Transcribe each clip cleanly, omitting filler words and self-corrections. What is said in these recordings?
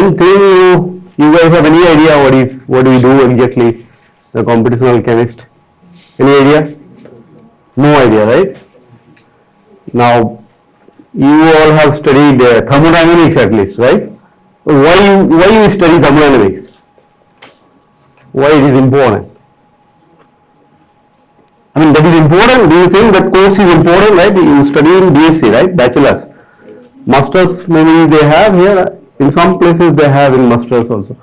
Think you guys have any idea what do we do exactly? The computational chemist. Any idea? No idea, right? Now you all have studied thermodynamics at least, right? Why you study thermodynamics? Why it is important? I mean, that is important. Do you think that course is important, right? You study in BSc, right? Bachelor's. Masters maybe they have here. In some places they have in masters also.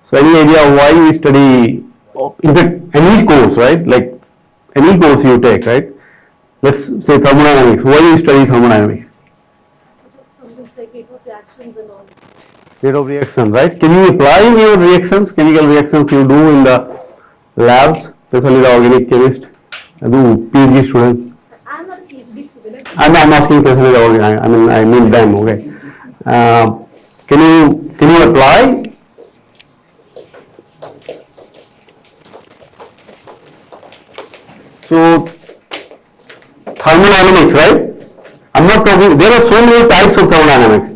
So any idea why we study, in fact, any course, right? Like any course you take, right? Let's say thermodynamics. Why you study thermodynamics? Something like rate of reactions and all. Rate of reaction, right? Can you apply in your reactions, chemical reactions you do in the labs, especially the organic chemist? I do PhD students. I'm not a PhD student. I'm asking personally the organic. I mean them. Okay. Can you apply? So thermodynamics, right? I'm not talking. There are so many types of thermodynamics.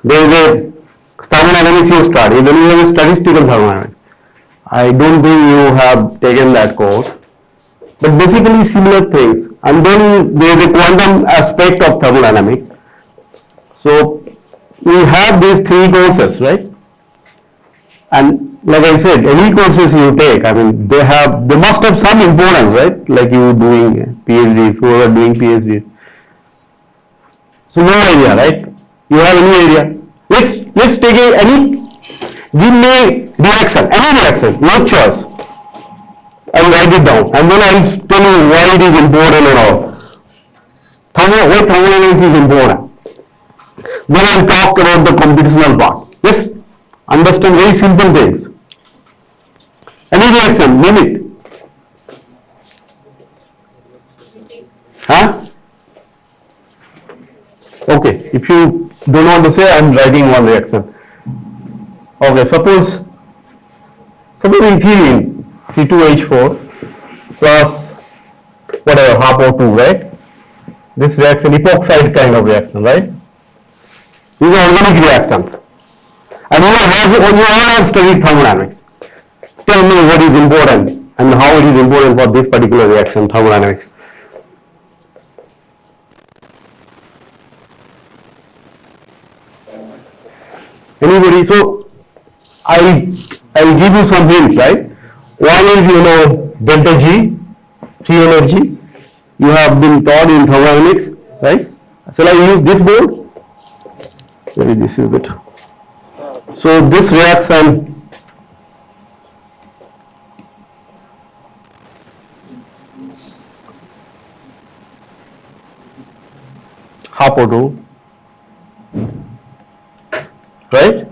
There is a thermodynamics you study. Then you have a statistical thermodynamics. I don't think you have taken that course. But basically similar things. And then there is a quantum aspect of thermodynamics. So we have these three courses, right? And like I said, any courses you take, I mean, they must have some importance, right? Like you doing PhDs, who are doing PhDs. So no idea, right? You have any idea? Let's take give me reaction, any reaction, no choice. I will write it down and then I will tell you why it is important and all. Why thermodynamics is important. Then I will talk about the computational part. Yes? Understand very simple things. Any reaction, name it. Huh? Okay, if you don't want to say, I am writing one reaction. Okay, suppose ethylene C2H4 plus whatever, half O2, right? This reaction, epoxide kind of reaction, right? These are organic reactions. And you all have studied thermodynamics. Tell me what is important and how it is important for this particular reaction, thermodynamics. Anybody? So I'll give you some hint, right? One is, delta G, free energy. You have been taught in thermodynamics, right? Shall I use this board? Maybe this is better. So this reaction half O2, right?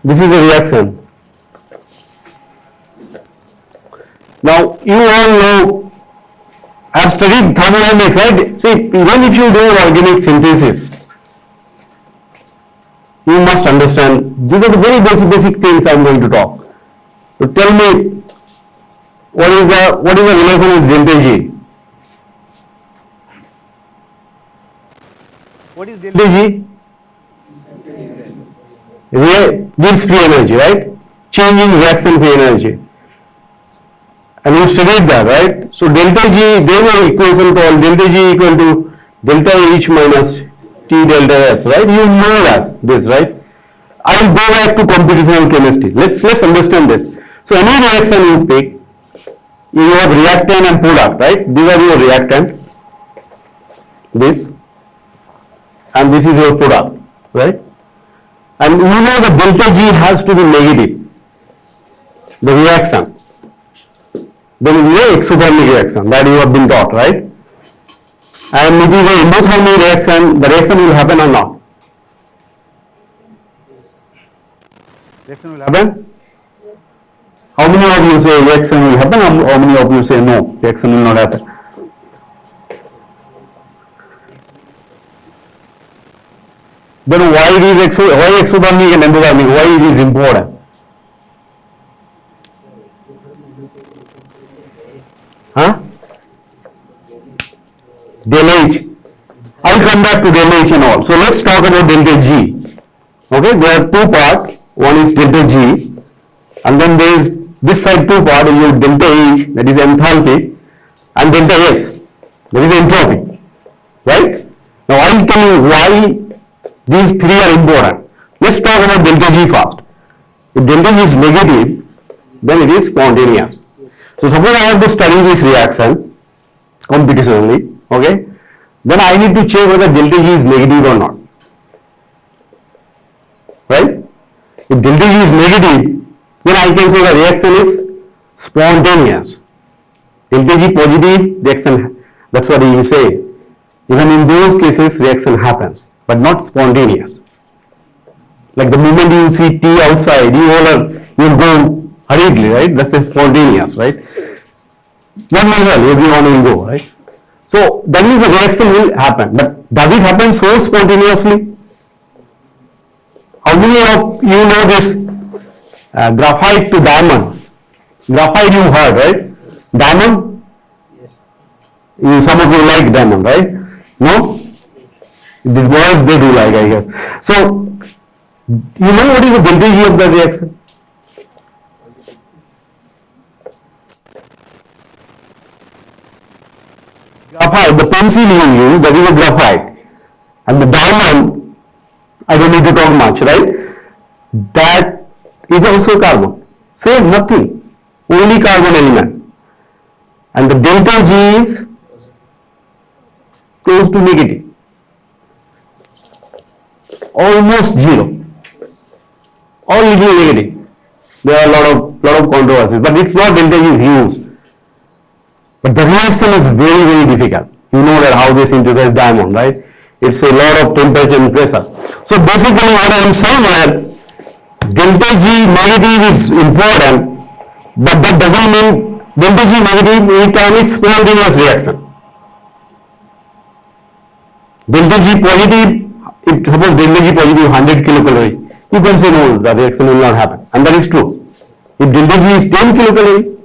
This is a reaction. Now you all know, I have studied thermodynamics, right? See, even if you do organic synthesis, you must understand, these are the very basic things I am going to talk. So tell me, what is the relation with delta G? What is delta G? Gives free energy, right? Changing reaction free energy. And you studied that, right? So delta G, there is an equation called delta G equal to delta H minus T delta S, right? You know that, this, right? I will go back to computational chemistry. Let's understand this. So any reaction you pick, you have reactant and product, right? These are your reactant, this, and this is your product, right? And you know the delta G has to be negative, the reaction. Then it is an exothermic reaction that you have been taught, right? And it is an endothermic reaction, the reaction will happen or not? Reaction will happen? Yes. How many of you say reaction will happen, or how many of you say no, reaction will not happen? Then why it is exothermic and endothermic, why it is important? Huh? Del H. I will come back to del H and all. So let's talk about delta G. Okay, there are two parts. One is delta G, and then there is this side two part, you delta H, that is enthalpy, and delta S, that is entropy. Right? Now I will tell you why these three are important. Let's talk about delta G first. If delta G is negative, then it is spontaneous. So suppose I have to study this reaction computationally, okay? Then I need to check whether delta G is negative or not. Right? If delta G is negative, then I can say the reaction is spontaneous. Delta G positive, reaction, that's what he is saying. Even in those cases, reaction happens, but not spontaneous. Like the moment you see tea outside, you will go hurriedly, right? That's a spontaneous, right? Not usually, everyone will go, right? So that means the reaction will happen, but does it happen so spontaneously? How many of you know this graphite to diamond? Graphite you heard, right? Diamond? Yes. Some of you like diamond, right? No? These boys, they do like, I guess. So, you know what is the delta G of the reaction? Graphite, the pencil you use, that is a graphite. And the diamond, I don't need to talk much, right? That is also carbon. Same, nothing. Only carbon element. And the delta G is close to negative. Almost zero. Or little negative. There are a lot of controversies, but it's not delta G is huge. But the reaction is very, very difficult. You know that how they synthesize diamond, right? It's a lot of temperature and pressure. So basically what I am saying that delta G negative is important, but that doesn't mean delta G negative it permits spontaneous reaction. Delta G positive, if suppose delta G positive 100 kilocalorie, you can say no, the reaction will not happen, and that is true. If delta G is 10 kilocalorie,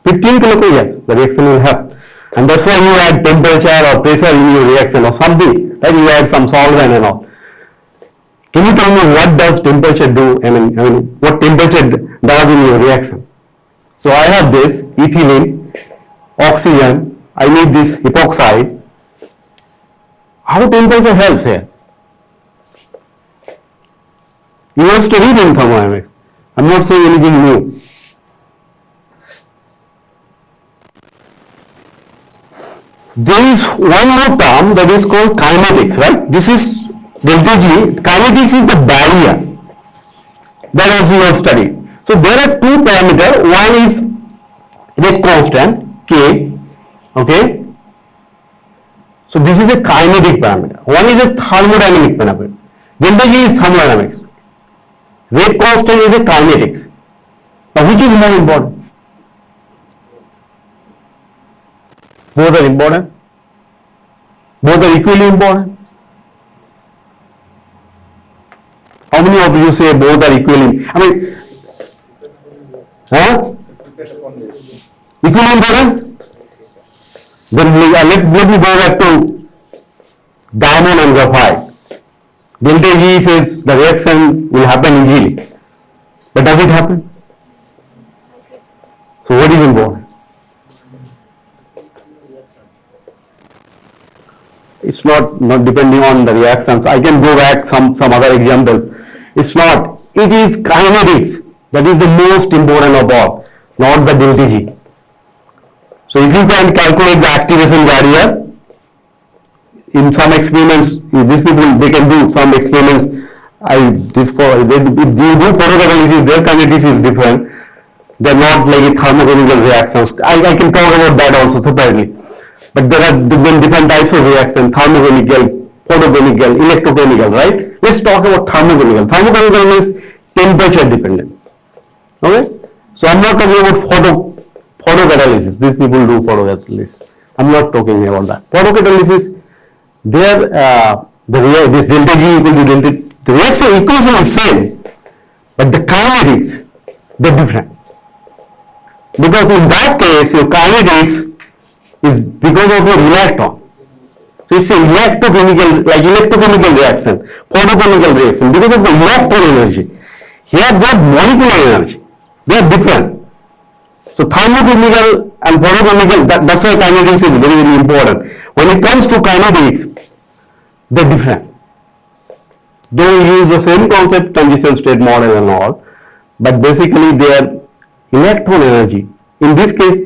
15 kilocalorie, yes, the reaction will happen. And that's why you add temperature or pressure in your reaction or something, right? You add some solvent and all. Can you tell me what does temperature do? I mean, what temperature does in your reaction? So I have this ethylene, oxygen, I need this epoxide. How temperature helps here? You have studied in thermodynamics. I'm not saying anything new. There is one more term that is called kinetics, right? This is delta G. Kinetics is the barrier. That also you have studied. So there are two parameters. One is rate constant, K, okay? So this is a kinetic parameter. One is a thermodynamic parameter. Delta G is thermodynamics. Rate constant is a kinetics. Now which is more important? Both are important. Both are equally important. How many of you say both are equally? I mean, equally important? Then let me go back to diamond and graphite. Delta G says the reaction will happen easily. But does it happen? So what is important? It's not depending on the reactions. I can go back some other examples. It's not. It is kinetics. That is the most important of all, not the delta G. So if you can calculate the activation barrier, in some experiments, these people, they can do some experiments. If you do photocatalysis, their kinetics is different. They're not like thermochemical reactions. I can talk about that also separately. But there are different types of reactions, thermochemical, photochemical, electrochemical, right? Let's talk about thermochemical. Thermochemical means temperature dependent. Okay? So I'm not talking about photocatalysis. These people do photocatalysis. I'm not talking about that. Photocatalysis, this delta G equal to delta, the reaction equation is same, but the kinetics, they're different. Because in that case, your kinetics is because of your reactant. So So it's an electrochemical reaction, photochemical reaction because of the electron energy. Here they are molecular energy. They are different. So thermochemical and photochemical, that's why kinetics is very, very important. When it comes to kinetics, they're different. They use the same concept, transition state model and all, but basically they are electron energy. In this case,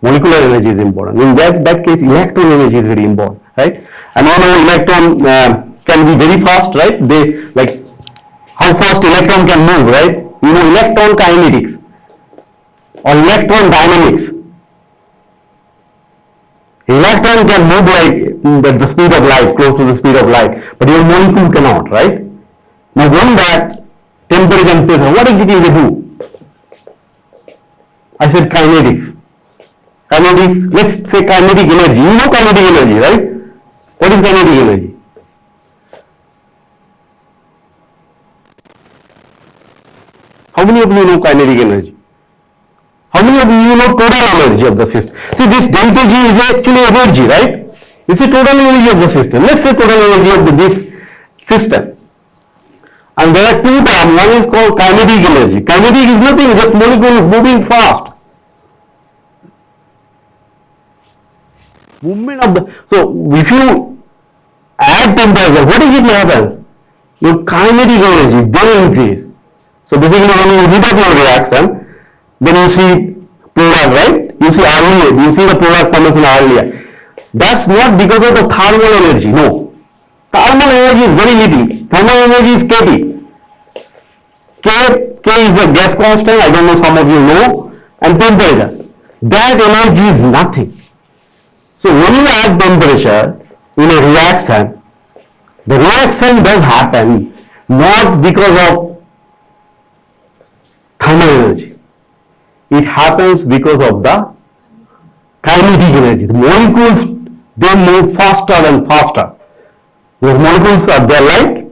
molecular energy is important. In that case, electron energy is very important, right? And all our electron can be very fast, right? They like how fast electron can move, right? You know, electron kinetics or electron dynamics. Electron can move like at the speed of light, close to the speed of light, but your molecule cannot, right? Now going back, temperature and pressure, what exactly they do? I said kinetics. Kinetics, let's say kinetic energy. You know kinetic energy, right? What is kinetic energy? How many of you know kinetic energy? How many of you know total energy of the system? See, this delta G is actually energy, right? It's a total energy of the system. Let's say total energy of this system. And there are two terms. One is called kinetic energy. Kinetic is nothing, just molecule moving fast. Movement of the, so if you add temperature, what is it happens? Your kinetic energy, they increase. So basically when you heat up your reaction, then you see product, right? You see earlier, you see the product formation earlier. That's not because of the thermal energy, no. Thermal energy is very little. Thermal energy is kT. K is the gas constant, I don't know, some of you know, and temperature. That energy is nothing. So when you add temperature in a reaction, the reaction does happen not because of thermal energy. It happens because of the kinetic energy. The molecules, they move faster and faster. Those molecules are there, right?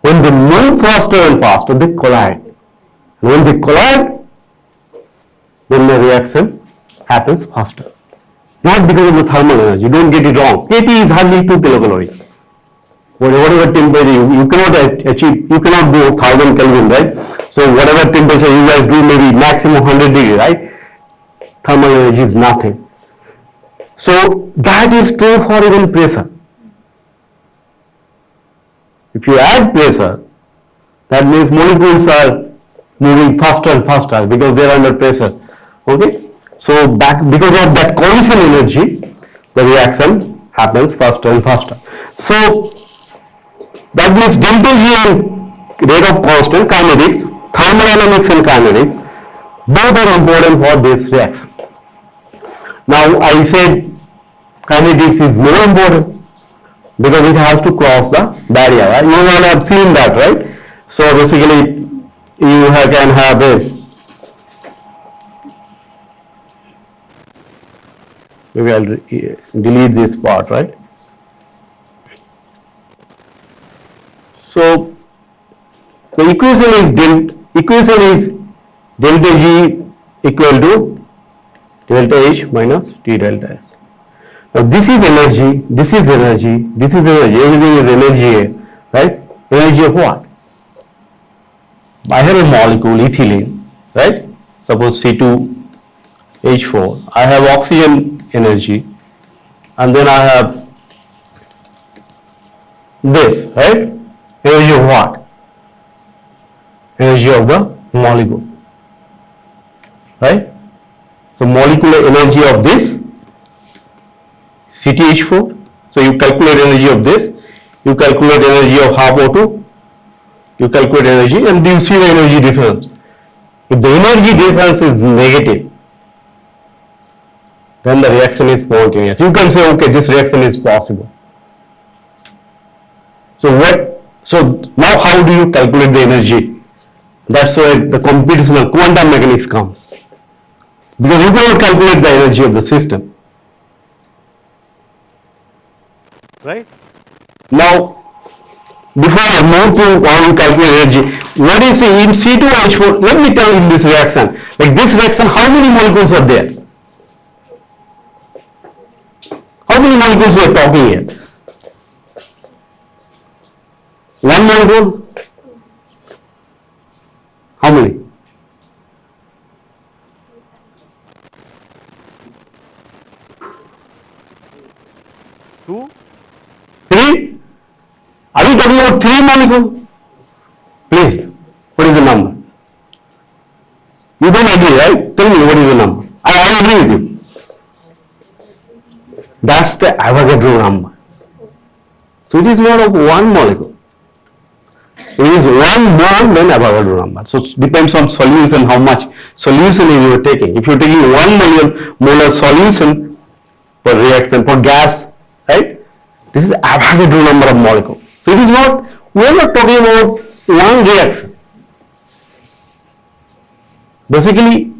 When they move faster and faster, they collide. And when they collide, then the reaction happens faster. Not because of the thermal energy. Don't get it wrong. kT is hardly 2 kilocalorie. Whatever temperature you cannot achieve, you cannot go 1000 Kelvin, right? So whatever temperature you guys do, maybe maximum 100 degree, right? Thermal energy is nothing. So that is true for even pressure. If you add pressure, that means molecules are moving faster and faster because they are under pressure. Okay? So because of that collision energy, the reaction happens faster and faster. So that means delta G and rate of constant, kinetics, thermodynamics and kinetics, both are important for this reaction. Now I said kinetics is more important because it has to cross the barrier, right? You all have seen that, right? So basically you can have a, maybe I'll delete this part, right? So the equation is delta G equal to delta H minus T delta S. Now this is energy, this is energy, this is energy, everything is energy, right? Energy of what? I have a molecule, ethylene, right? Suppose C2H4. I have oxygen energy, and then I have this, right? Energy of what? Energy of the molecule, right? So molecular energy of this CTH4. So you calculate energy of this, you calculate energy of half O2, you calculate energy, and you see the energy difference. If the energy difference is negative, then the reaction is spontaneous. You can say, okay, this reaction is possible. So now how do you calculate the energy? That's where the computational quantum mechanics comes. Because you cannot calculate the energy of the system. Right? Now, before I move to how you calculate energy, what is in C2H4? Let me tell you in this reaction. Like this reaction, how many molecules are there? How many molecules we are talking here? One molecule? How many? Two? Three? Are you talking about three molecules? Please, what is the number? You don't agree, right? Tell me what is the number. I agree with you. That's the Avogadro number. So it is not of one molecule. It is one more than Avogadro number. So it depends on solution, how much solution you are taking. If you are taking 1 molar solution per reaction, per gas, right? This is Avogadro number of molecule. So it is not, we are not talking about one reaction. Basically,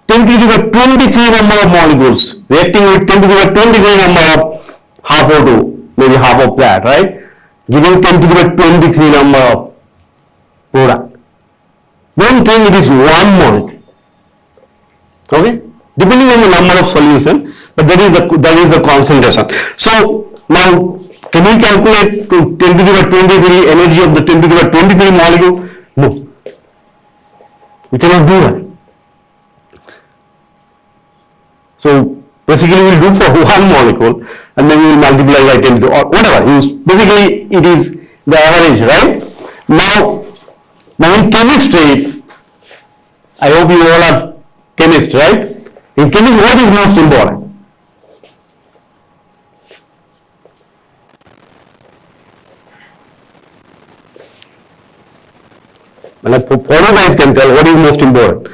10 to the power 23 number of molecules reacting with 10 to the power 23 number of half or two, maybe half of that, right? Giving 10 to the power 23 number of product. Don't think it is one molecule. Okay? Depending on the number of solution, but that is the concentration. So now, can we calculate to 10 to the power 23 energy of the 10 to the power 23 molecule? No. We cannot do that. So basically we will do for one molecule and then we will multiply by 10 to or whatever. Basically it is the average, right? Now in chemistry, I hope you all are chemists, right? In chemistry, what is most important? Well, for you guys can tell what is most important.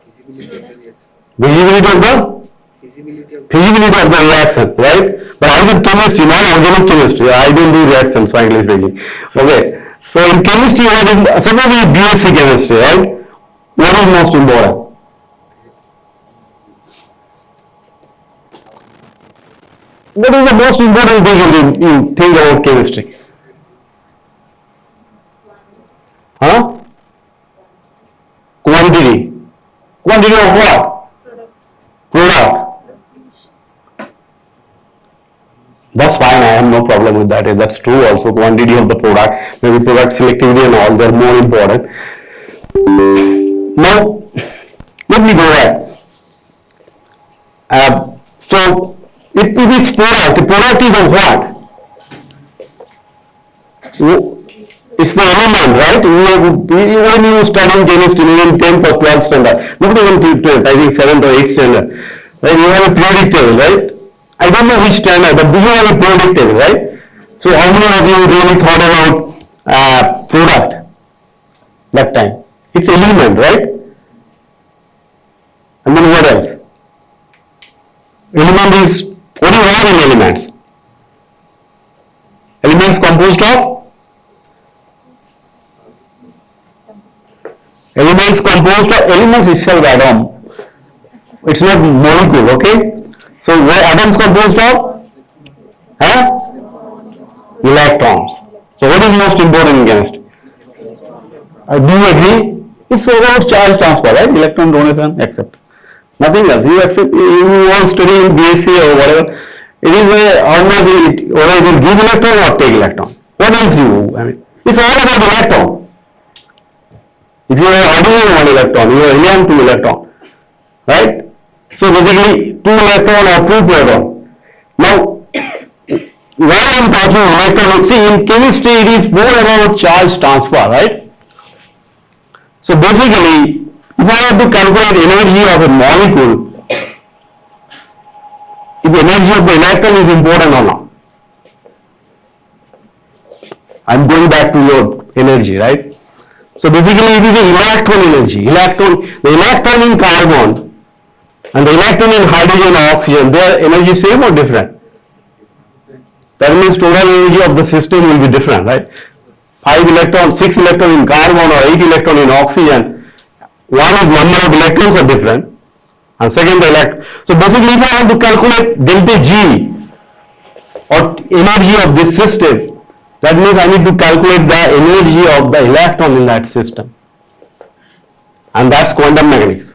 Feasibility of the reaction. Visibility of the Feasibility of feasibility of the reaction, right? But I said chemistry, not organic chemistry. I don't do reactions, frankly speaking. Okay. So in chemistry, what is suppose you BSc chemistry, right? What is most important? What is the most important thing you think about chemistry? Huh? Quantity. Quantity of what? Product. That's fine, I have no problem with that. That's true also. Quantity of the product, maybe product selectivity and all, they're more important. Now, let me go back. So, if it is product, the product is of what? It's the element, right? When you study chemistry in 10th or 12th standard, not even 12th, I think 7th or 8th standard, right? You have a periodic table, right? I don't know which standard, but you have a periodic table, right? So how many of you really thought about product that time? It's element, right? And then what else? Element is, what do you have in elements? Elements composed of? Elements composed of elements itself atom. It's not molecule, okay? So what atoms composed of? Electrons. So what is most important in chemistry? Do you agree? It's about charge transfer, right? Electron donation, etc. Nothing else. You accept, you want to study in BSc or whatever. It is almost whether you give electron or take electron. What else I mean, it's all about electron. If you are adding 1 electron, you are helium 2 electron, right? So basically 2 electron or 2 proton. Now, when I am talking electron, see in chemistry it is more about charge transfer, right? So basically, if I have to calculate energy of a molecule, if energy of the electron is important or not. I am going back to your energy, right? So basically it is the electron energy. The electron in carbon and the electron in hydrogen or oxygen, their energy same or different? That means total energy of the system will be different, right? 5 electron, 6 electron in carbon or 8 electron in oxygen. One is number of electrons are different and second the electron. So basically if I have to calculate delta G or energy of this system, that means I need to calculate the energy of the electron in that system. And that's quantum mechanics.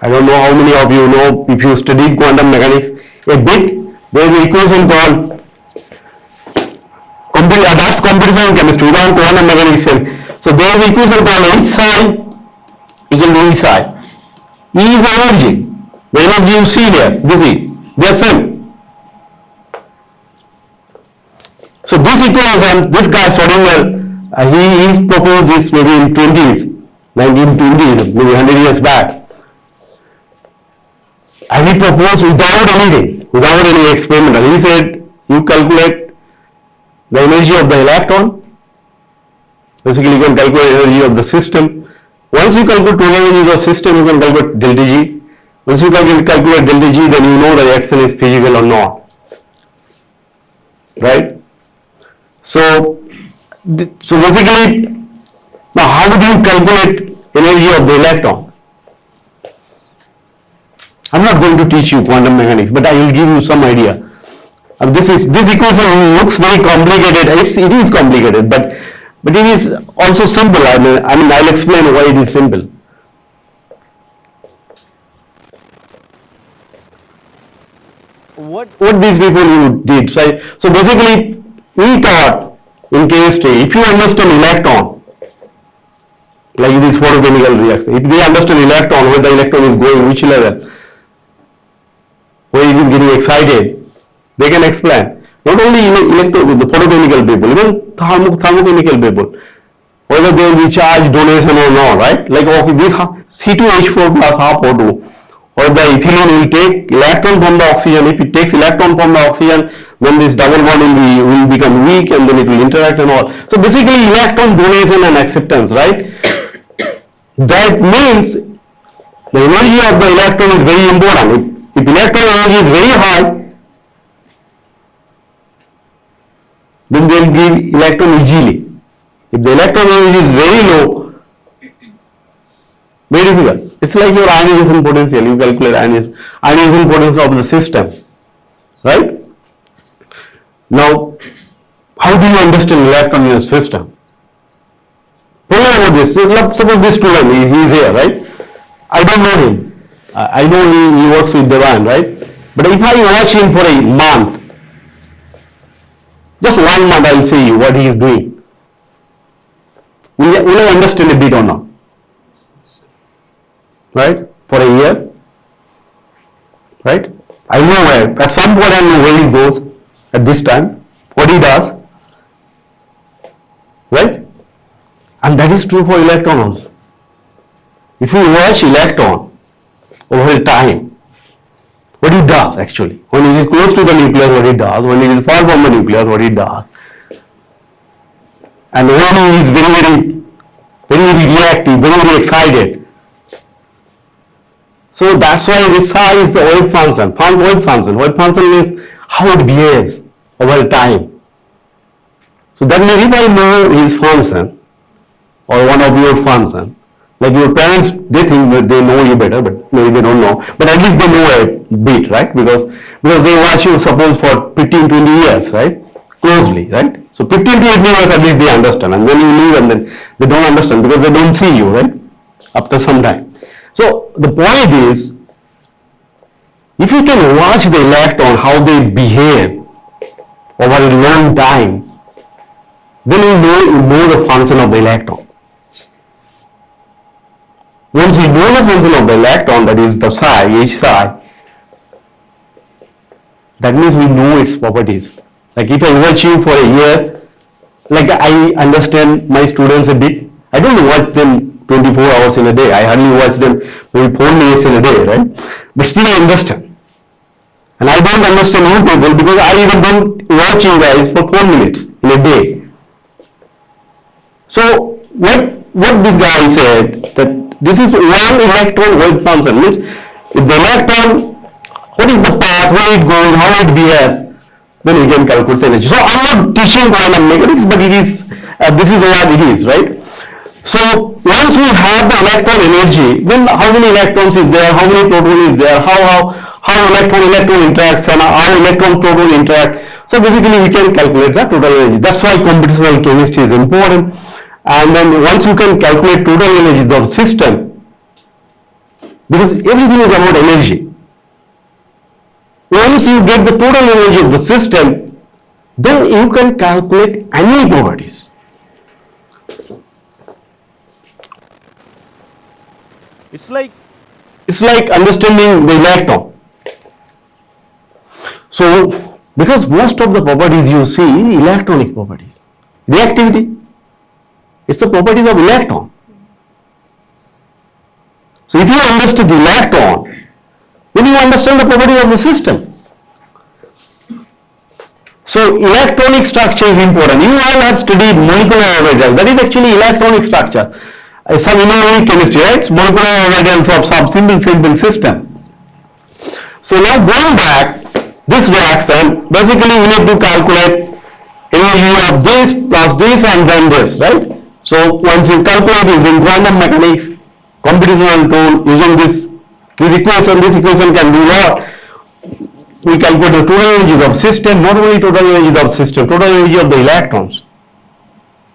I don't know how many of you know, if you studied quantum mechanics, a bit, there is an equation called that's computational chemistry, we don't quantum mechanics here. So there is an equation called H psi equal to E psi. E is the energy. The energy you see there, this is, they are same. So this equation, this guy Schrodinger, he proposed this maybe in 1920s, maybe 100 years back. And he proposed without anything, without any experimental. He said, you calculate the energy of the electron, basically you can calculate the energy of the system. Once you calculate total energy of the system, you can calculate delta G. Once you calculate delta G, then you know the reaction is physical or not. Right? So basically, now how do you calculate energy of the electron? I'm not going to teach you quantum mechanics, but I will give you some idea. This equation looks very complicated. It is complicated, but it is also simple. I mean, I'll explain why it is simple. What these people did? So basically, we taught in chemistry, if you understand electron, like this photochemical reaction, if they understand electron, where the electron is going, which level, where it is getting excited, they can explain. Not only the photochemical people, even thermochemical people, whether they will be charged donation or not, right? Like okay, this C2H4 plus half O2, or the ethylene will take electron from the oxygen. If it takes electron from the oxygen, then this double bond will become weak and then it will interact and all. So basically electron donation and acceptance, right? That means the energy of the electron is very important. If electron energy is very high, then they will give electron easily. If the electron energy is very low, very difficult. It's like your ionization potential. You calculate ionization potential of the system, right? Now, how do you understand electron in a system? Think about this. Suppose this student, he is here, right? I don't know him. I know he works with Devan, right? But if I watch him for a month, just 1 month, I will see you what he is doing. Will I understand a bit or not? Right? For a year, right? I know where, at some point I know where he goes at this time, what he does, right? And that is true for electron also. If you watch electron over time, what it does actually, when it is close to the nucleus, what it does, when it is far from the nucleus, what it does, and when it is very reactive, very excited. So that's why this psi is the wave function. Wave function means how it behaves over time. So that means if I know his function or one of your function, like your parents, they think that they know you better, but maybe they don't know. But at least they know a bit, right? Because they watch you, suppose, for 15, 20 years, right? Closely, right? So 15 to 18 years at least they understand, and then you leave and then they don't understand because they don't see you, right? After some time. So the point is, if you can watch the electron, how they behave over a long time, then you know the function of the electron. Once we know the function of the electron, that is the psi, H psi, that means we know its properties. Like if I watch you for a year, like I understand my students a bit. I don't watch them 24 hours in a day. I hardly watch them maybe 4 minutes in a day, right? But still I understand. And I don't understand you people because I even don't watch you guys for 4 minutes in a day. So what this guy said, that this is one electron wave function, means if the electron, what is the path, where it goes, how it behaves, then we can calculate the energy. So I'm not teaching quantum mechanics, but it is, this is what it is, right? So once we have the electron energy, then how many electrons is there, how many proton is there, how electron interacts and how electron proton interact. So basically we can calculate the total energy. That's why computational chemistry is important. And then once you can calculate total energy of the system, because everything is about energy. Once you get the total energy of the system, then you can calculate any properties. It's like It's like understanding the electron. So, because most of the properties you see, electronic properties. Reactivity, it's the properties of electron. So, if you understand the electron, then you understand the properties of the system. So, electronic structure is important. You all have studied molecular orbitals. That is actually electronic structure. Some inorganic chemistry, right? It's molecular orbitals of some simple system. So now going back, this reaction, basically we need to calculate energy of this plus this and then this, right? So once you calculate using quantum mechanics, computational tool, using this equation can do what? We calculate the total energy of system, not only total energy of system, total energy of the electrons.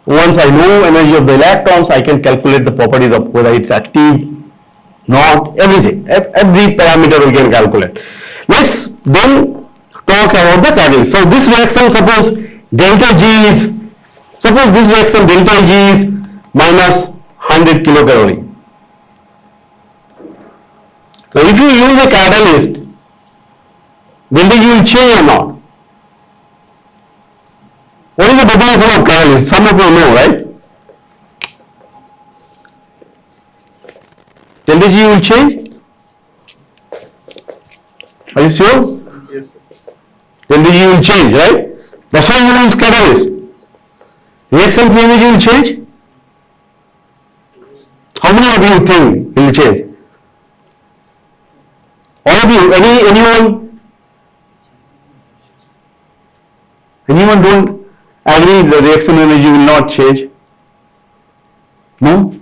Once I know energy of the electrons, I can calculate the properties of whether it's active, not, everything. Every parameter we can calculate. Let's then talk about the catalyst. So this reaction, suppose delta G is, suppose this reaction delta G is minus 100 kilocalorie. So if you use a catalyst, delta G will change or not? What is the definition of catalyst? Some of you know, right? Delta G will change? Are you sure? Yes, sir. Delta G will change, right? That's why you use catalyst. Reaction free energy will change? How many of you think it will change? All of you, anyone? Anyone don't agree the reaction energy will not change? No?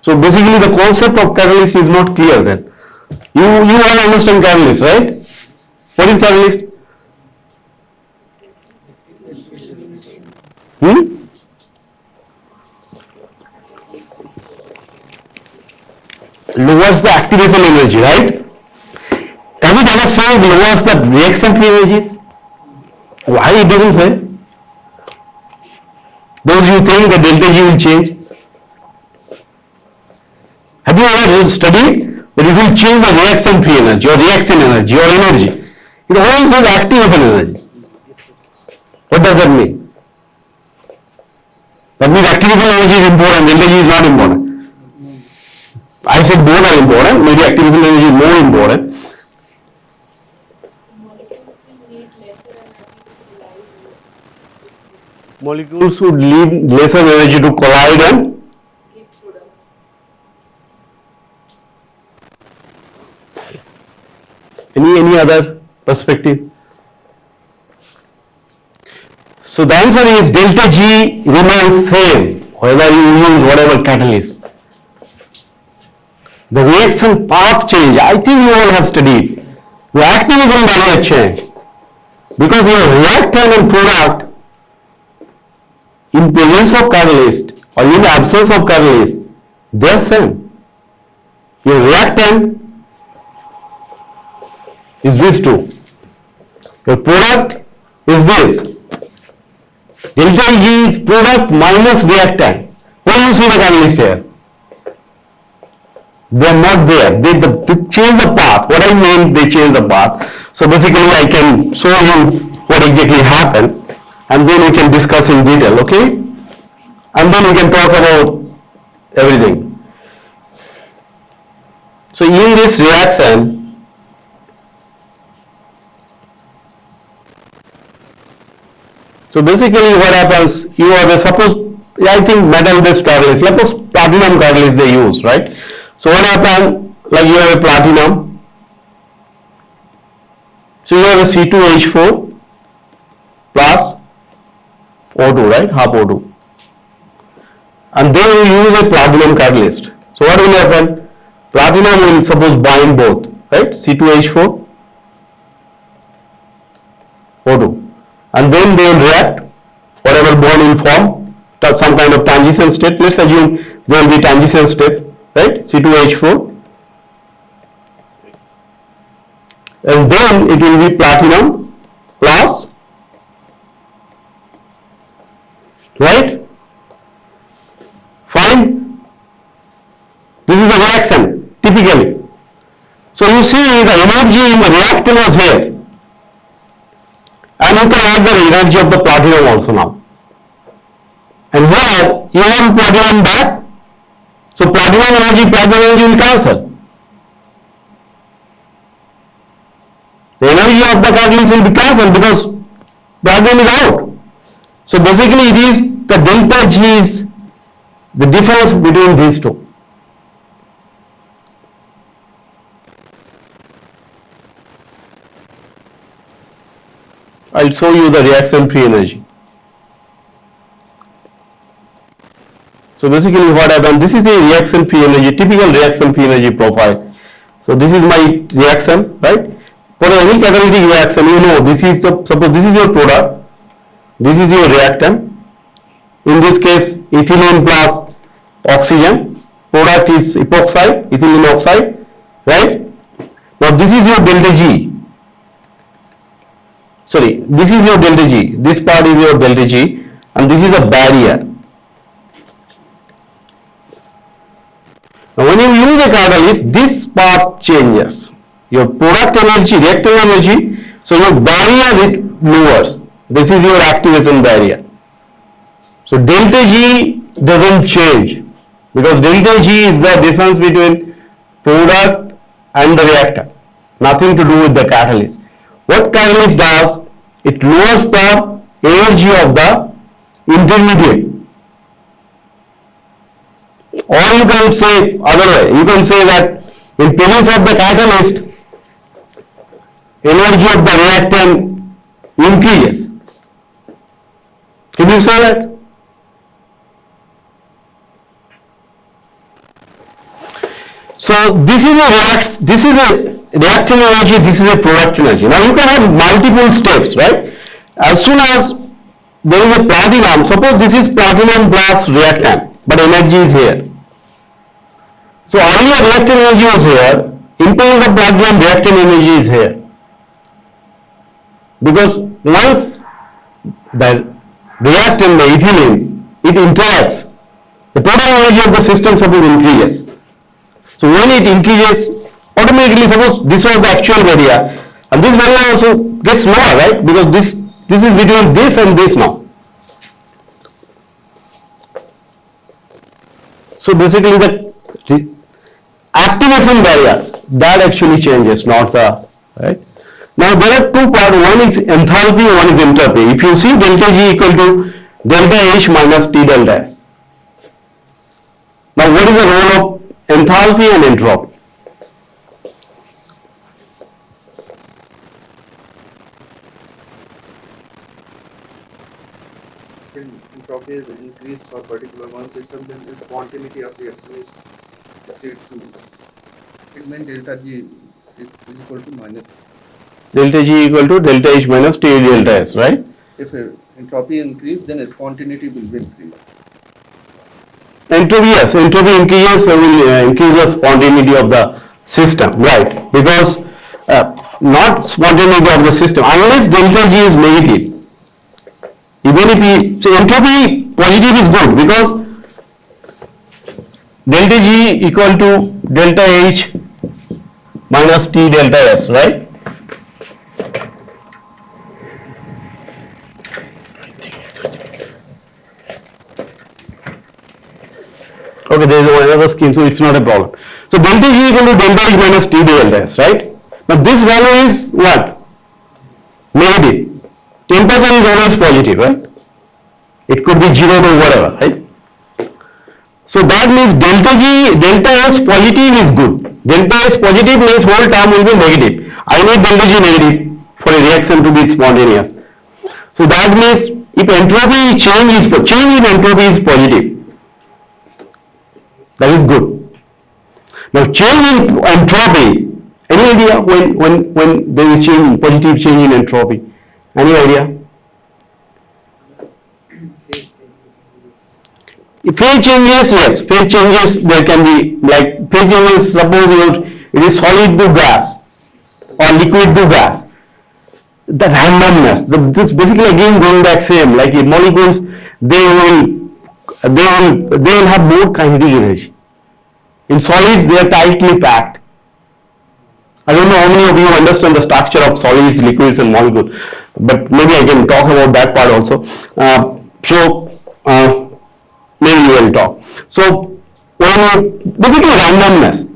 So basically the concept of catalyst is not clear then. You all understand catalyst, right? What is catalyst? Lowers the activation energy, right? Does it ever say it lowers the reaction free energy? Why it doesn't say? Those you think that delta G will change? Have you ever studied that it will change the reaction free energy or reaction energy or energy? It always says activation energy. What does that mean? That means activation energy is important, delta G is not important. I said both are important, maybe activation energy is more important. Molecules molecules will need lesser energy to collide with Molecules would need lesser energy to collide and give products. any other perspective? So the answer is delta G remains same whether you use whatever catalyst. The reaction path change, I think you all have studied. Your activation does not change because your reactant and product in presence of catalyst or in the absence of catalyst, they are same. Your reactant is this two. Your product is this. Delta G is product minus reactant. When you see the catalyst here, they are not there. They change the path. What I mean, they change the path. So basically, I can show you what exactly happened, and then we can discuss in detail. Okay? And then we can talk about everything. So in this reaction, so basically what happens, you have a, suppose, I think metal-based catalyst, suppose platinum catalyst they use, right? So what happens, like you have a platinum, so you have a C2H4 plus O2, right, half O2. And then you use a platinum catalyst. So what will happen? Platinum will suppose bind both, right? C2H4, O2. And then they will react, whatever bond will form, some kind of transition state. Let's assume there will be transition state, right? C2H4. and then it will be platinum plus, right? Fine. This is the reaction typically. So you see the energy in the reactant was here, and you can add the energy of the platinum also now. And here you want platinum back, so platinum energy will cancel. The energy of the catalyst will be cancelled because platinum is out. So basically it is the delta G is the difference between these two. I'll show you the reaction free energy. So basically what happened, this is a reaction free energy, typical reaction free energy profile. So this is my reaction, right? For any catalytic reaction, you know, this is suppose this is your product, this is your reactant. In this case, ethylene plus oxygen. Product is epoxide, ethylene oxide, right? Now this is your delta G. Sorry, this is your delta G. This part is your delta G, and this is a barrier. Now when you use a catalyst, this part changes. Your product energy, reactant energy, so your barrier it lowers. This is your activation barrier. So delta G doesn't change because delta G is the difference between product and the reactant. Nothing to do with the catalyst. What catalyst does? It lowers the energy of the intermediate. Or you can say otherwise, you can say that in presence of the catalyst, energy of the reactant increases. Can you say that? So this is a reactant energy, this is a product energy. Now you can have multiple steps, right? As soon as there is a platinum, suppose this is platinum plus reactant, but energy is here. So earlier reactant energy was here, in presence of platinum reactant energy is here. Because once the reactant, the ethylene, it interacts, the total energy of the system suppose increases. So when it increases, automatically suppose this was the actual barrier, and this barrier also gets lower, right? Because this is between this and this now. So basically the activation barrier that actually changes, not the right. Now there are two parts, one is enthalpy, one is entropy. If you see delta G equal to delta H minus T delta S. Now what is the role of enthalpy and entropy? When entropy is increased for particular one system, then the spontaneity of reaction is exceeds to. It means delta G is equal to minus. Delta G equal to delta H minus T delta S, right? If entropy increase, then spontaneity will be increased. Entropy, yes, entropy increases, will increase the spontaneity of the system, right? Because not spontaneity of the system, unless delta G is negative. Even if so entropy positive is good because delta G equal to delta H minus T delta S, right? Okay, there is another scheme, so it's not a problem. So delta G equal to delta H minus T delta S, right? Now this value is what? Negative. Temperature is always positive, right? It could be 0 to whatever, right? So that means delta S positive is good. Delta S positive means whole term will be negative. I need delta G negative for a reaction to be spontaneous. So that means if entropy change in entropy is positive, that is good. Now change in entropy, any idea when there is change, positive change in entropy? Any idea? If phase changes, yes, phase changes there can be like phase changes, suppose it is solid to gas. or liquid to gas. The randomness, this basically again going back same, like in molecules, they will have more kinetic energy. In solids, they are tightly packed. I don't know how many of you understand the structure of solids, liquids, and molecules, but maybe I can talk about that part also. Maybe we will talk. So, basically randomness.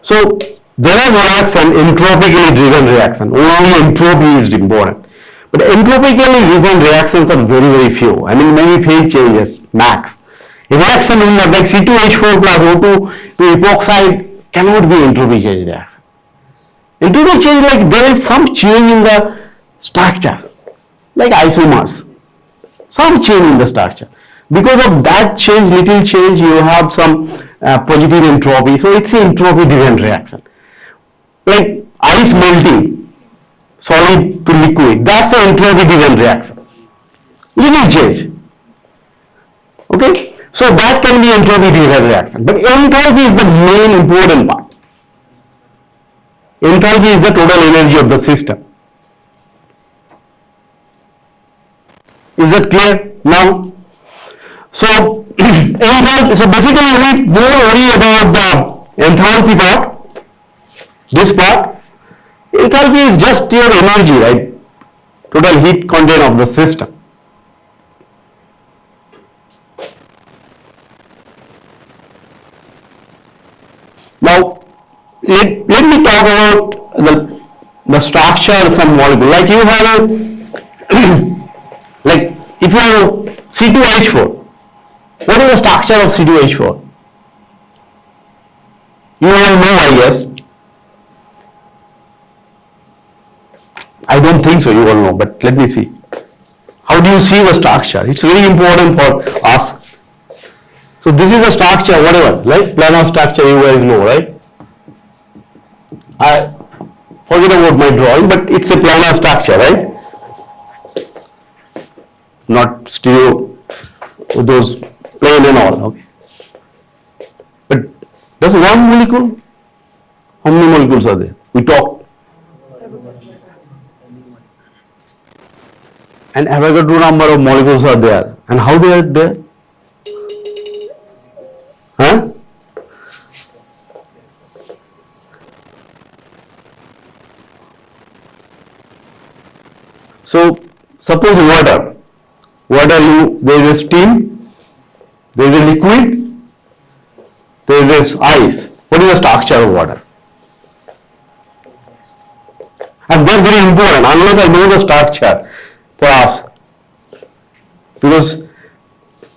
So, there are reactions, entropically driven reaction. Only entropy is important. But entropically driven reactions are very, very few. I mean, many phase changes, max. A reaction in like C2H4 plus O2 to epoxide cannot be entropy change reaction. Entropy change, like there is some change in the structure, like isomers. Some change in the structure. Because of that change, little change, you have some positive entropy. So it's an entropy driven reaction. Like ice melting, solid to liquid, that's an entropy driven reaction. Little change. Okay? So that can be entropy driven reaction. But enthalpy is the main important part. Enthalpy is the total energy of the system. Is that clear now? So, enthalpy, so basically we don't worry about the enthalpy part, this part. Enthalpy is just your energy, right? Total heat content of the system. Now, let me talk about the structure of some molecule. Like you have a, like if you have C2H4, what is the structure of C2H4? You all know, I guess. I don't think so, you all know, but let me see. How do you see the structure? It's very important for us. So this is the structure, whatever, like planar structure you guys know, right? I forget about my drawing, but it's a planar structure, right? Not stereo, those plane and all, okay? But does one molecule? How many molecules are there? We talked. And Avogadro number of molecules are there. And how they are there? Huh? So suppose water. There is a steam, there is a liquid, there is ice. What is the structure of water? And they're very important unless I know the structure for us. Because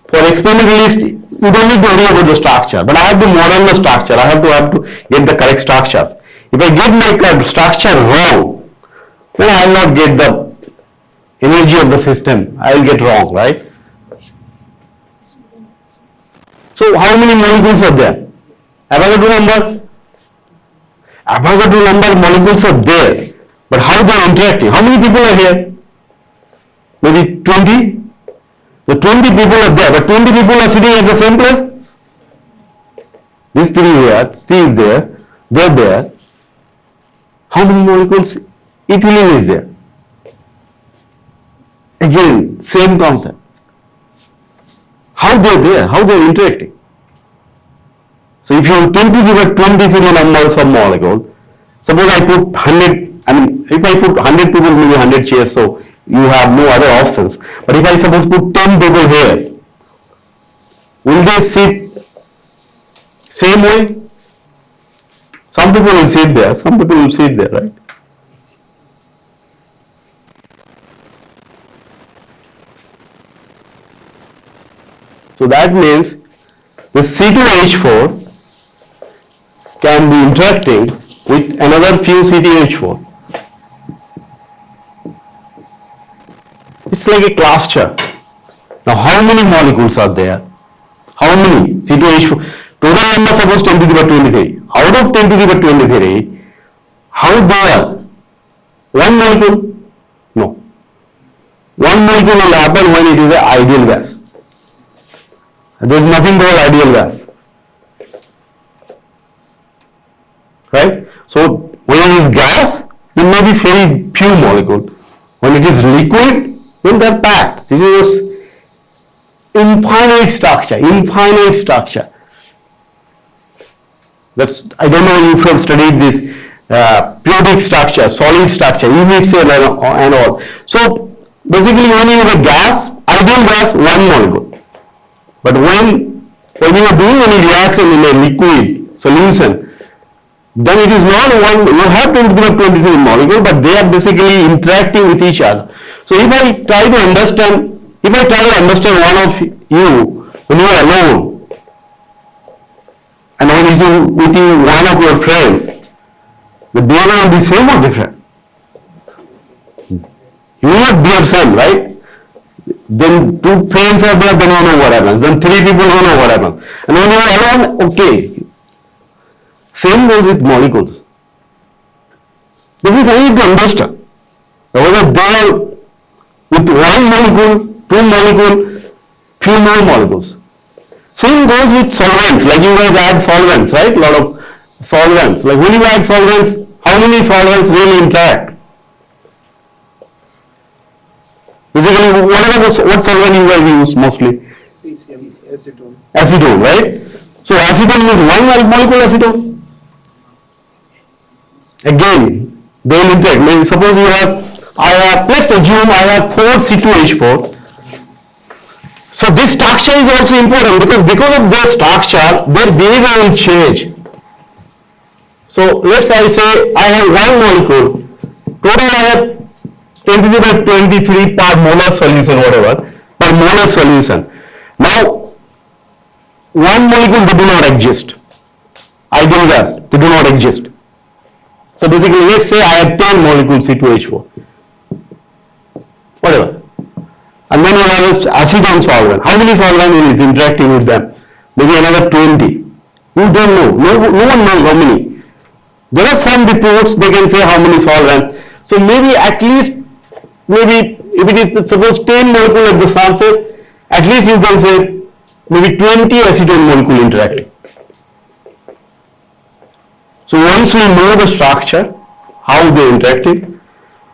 for experimentalist, you don't need to worry about the structure, but I have to model the structure. I have to get the correct structures. If I get my structure wrong, then I will not get the energy of the system. I will get wrong, right? So how many molecules are there? Avogadro number molecules are there, but how they are interacting? How many people are here? Maybe 20? The 20 people are there, but 20 people are sitting at the same place? These three here, C is there, they are there. How many molecules? Ethylene is there. Again, same concept. How they are there, how they are interacting. So if you have 10 to the power 23 numbers of molecule, suppose I put 100, if I put 100 people, maybe 100 chairs, so you have no other options. But if I suppose put 10 people here, will they sit same way? Some people will sit there, some people will sit there, right? So that means the C2H4 can be interacting with another few C2H4. It's like a cluster. Now how many molecules are there? How many? C2H4. Total number suppose 10 to the power 23. Out of 10 to the power 23, how there? One molecule? No. One molecule will happen when it is an ideal gas. There is nothing called ideal gas. Right? So When it is gas, there may be very few molecules. When it is liquid, then they are packed. This is infinite structure, infinite structure. That's, I don't know if you have studied this periodic structure, solid structure, units and all. So basically when you have a gas, ideal gas, one molecule. But when you are doing any reaction in a liquid solution, then it is not one, you have 23 molecule, but they are basically interacting with each other. So if I try to understand one of you when you are alone, and when you are meeting one of your friends, the behavior will be same or different? You will not behave same, right? Then two friends are there, then you know what happens. Then three people don't know what happens. And when you are alone, okay. Same goes with molecules. Because I need to understand whether they are with one molecule, two molecule, few more molecules. Same goes with solvents, like you guys add solvents, right? A lot of solvents. Like when you add solvents, how many solvents really interact? Basically, what solvent you guys use mostly? PCM, acetone. Acetone, right? So acetone is one molecule acetone. Again, they will interact. Maybe suppose let's assume I have 4 C2H4. So this structure is also important because of their structure, their behavior will change. So let's say I have one molecule, total I have 10 to the power 23 per molar solution, whatever, per molar solution. Now, one molecule they do not exist. Ideal gas, they do not exist. So basically, let's say I have 10 molecules C2H4, whatever. And then you have acetone solvent. How many solvent is interacting with them? Maybe another 20. You don't know. No one knows how many. There are some reports, they can say how many solvents. So maybe at least, if it is suppose 10 molecule at the surface, at least you can say maybe 20 acetone molecule interacting. So once we know the structure, how they interacted,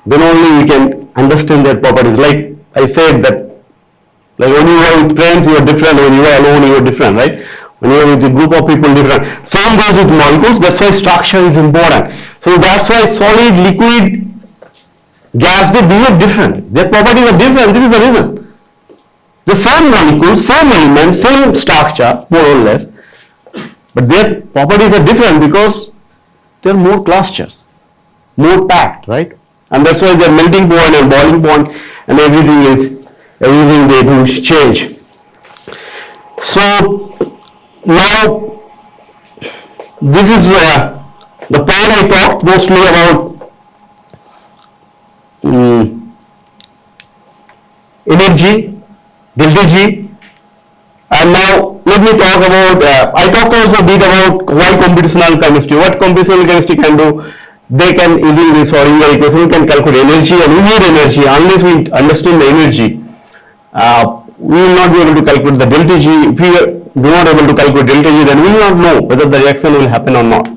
then only we can understand their properties. Like I said that, like when you are with friends, you are different. When you are alone, you are different, right? When you are with a group of people, different. Same goes with molecules. That's why structure is important. So that's why solid, liquid, gas, they behave different. Their properties are different. This is the reason. The same molecule, same element, same structure, more or less, but their properties are different because they are more clusters, more packed, right? And that's why their melting point and boiling point and everything they do change. So now this is the part I talked mostly about energy, delta G, and now let me talk about, I talked also a bit about why computational chemistry, what computational chemistry can do. They can easily be solving the equation, we can calculate energy, and we need energy. Unless we understand the energy, we will not be able to calculate the delta G. If we do not able to calculate delta G, then we will not know whether the reaction will happen or not.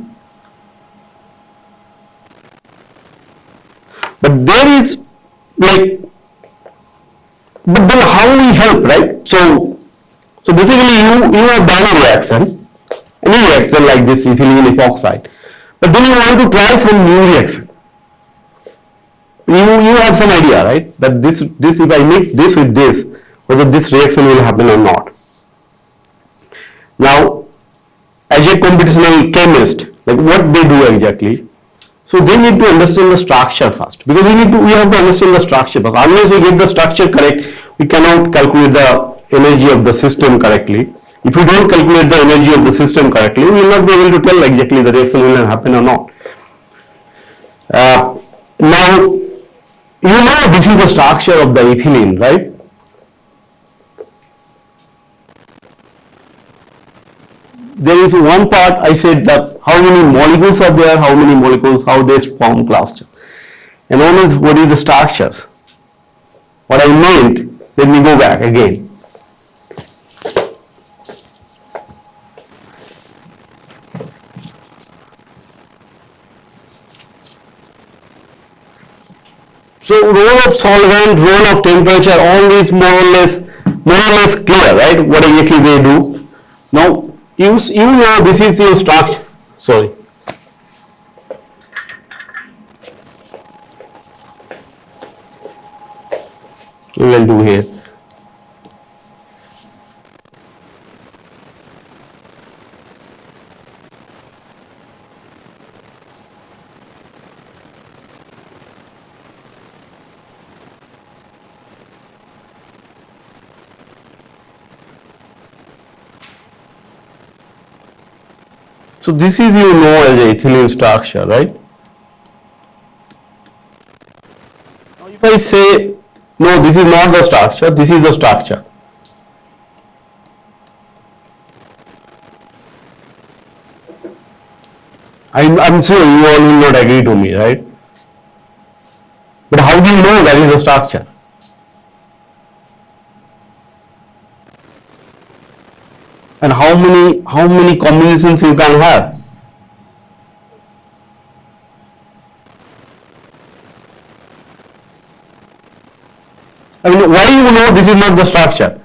But there is like, but then how we help, right? So basically you have done a reaction, any reaction like this ethylene epoxide, but then you want to try some new reaction. You have some idea, right? That this if I mix this with this, whether this reaction will happen or not. Now, as a computational chemist, like what they do exactly, so they need to understand the structure first, because we have to understand the structure first. Unless we get the structure correct, we cannot calculate the energy of the system correctly. If we don't calculate the energy of the system correctly, we will not be able to tell exactly the reaction will happen or not. Now, you know this is the structure of the ethylene, right? There is one part I said that how many molecules are there, how they form clusters. And one is what is the structures. What I meant, let me go back again. So role of solvent, role of temperature, all these more or less clear, right? What exactly they do. Now you know this is your structure. Sorry. We will do here. So this is you know as a ethylene structure, right? Now if I say no, this is not the structure, this is the structure. I'm sure you all will not agree to me, right? But how do you know that is the structure? And how many combinations you can have? I mean, why you know this is not the structure?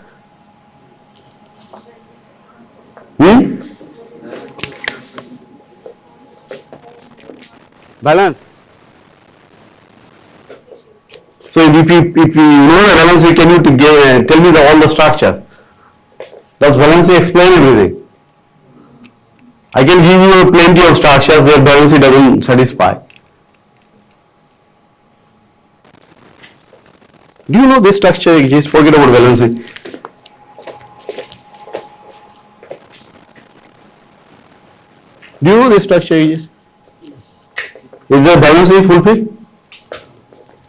Balance. So if you know the valency, can you tell me all the structure? Does valency explain everything? I can give you plenty of structures that valency doesn't satisfy. Do you know this structure exists? Forget about valency. Do you know this structure exists? Is the valency fulfilled?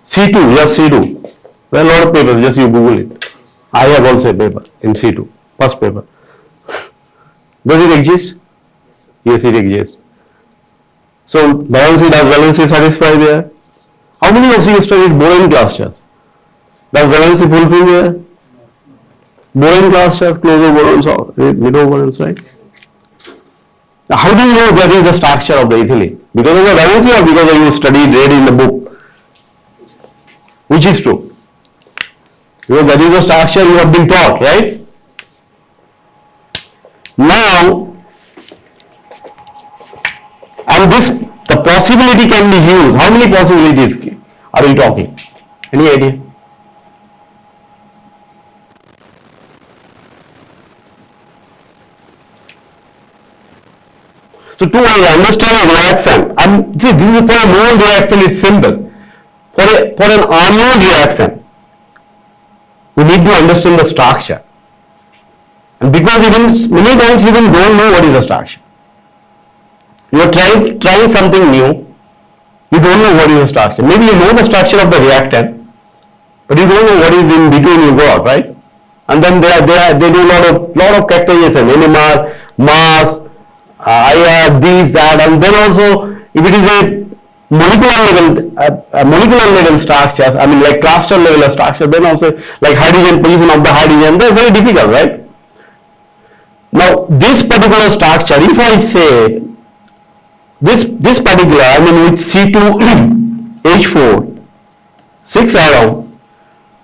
C2, yes, C2. There are a lot of papers, just you Google it. I have also a paper in C2, first paper. Does it exist? Yes, it exists. So, does valency satisfy there? How many of you studied boron clusters? Does valency fulfill there? Boron clusters, closure borons, or middle borons, right? Now, how do you know that is the structure of the ethylene? Because of the valency or because you studied, read in the book? Which is true? Because that is the structure you have been taught, right? Now, and the possibility can be used. How many possibilities are we talking? Any idea? So to understand a reaction, see, this is for a known reaction is simple. For an unknown reaction, we need to understand the structure. And because even many times you even don't know what is the structure. You are trying something new, you don't know what is the structure. Maybe you know the structure of the reactant, but you don't know what is in between you got, right? And then they do a lot of characterization, NMR, mass, IR, these, that, and then also if it is a molecular level structure, I mean like cluster level structure, then also like hydrogen, position of the hydrogen, they're very difficult, right? Now this particular structure, if I say this particular, I mean with C2H4, 6 atom,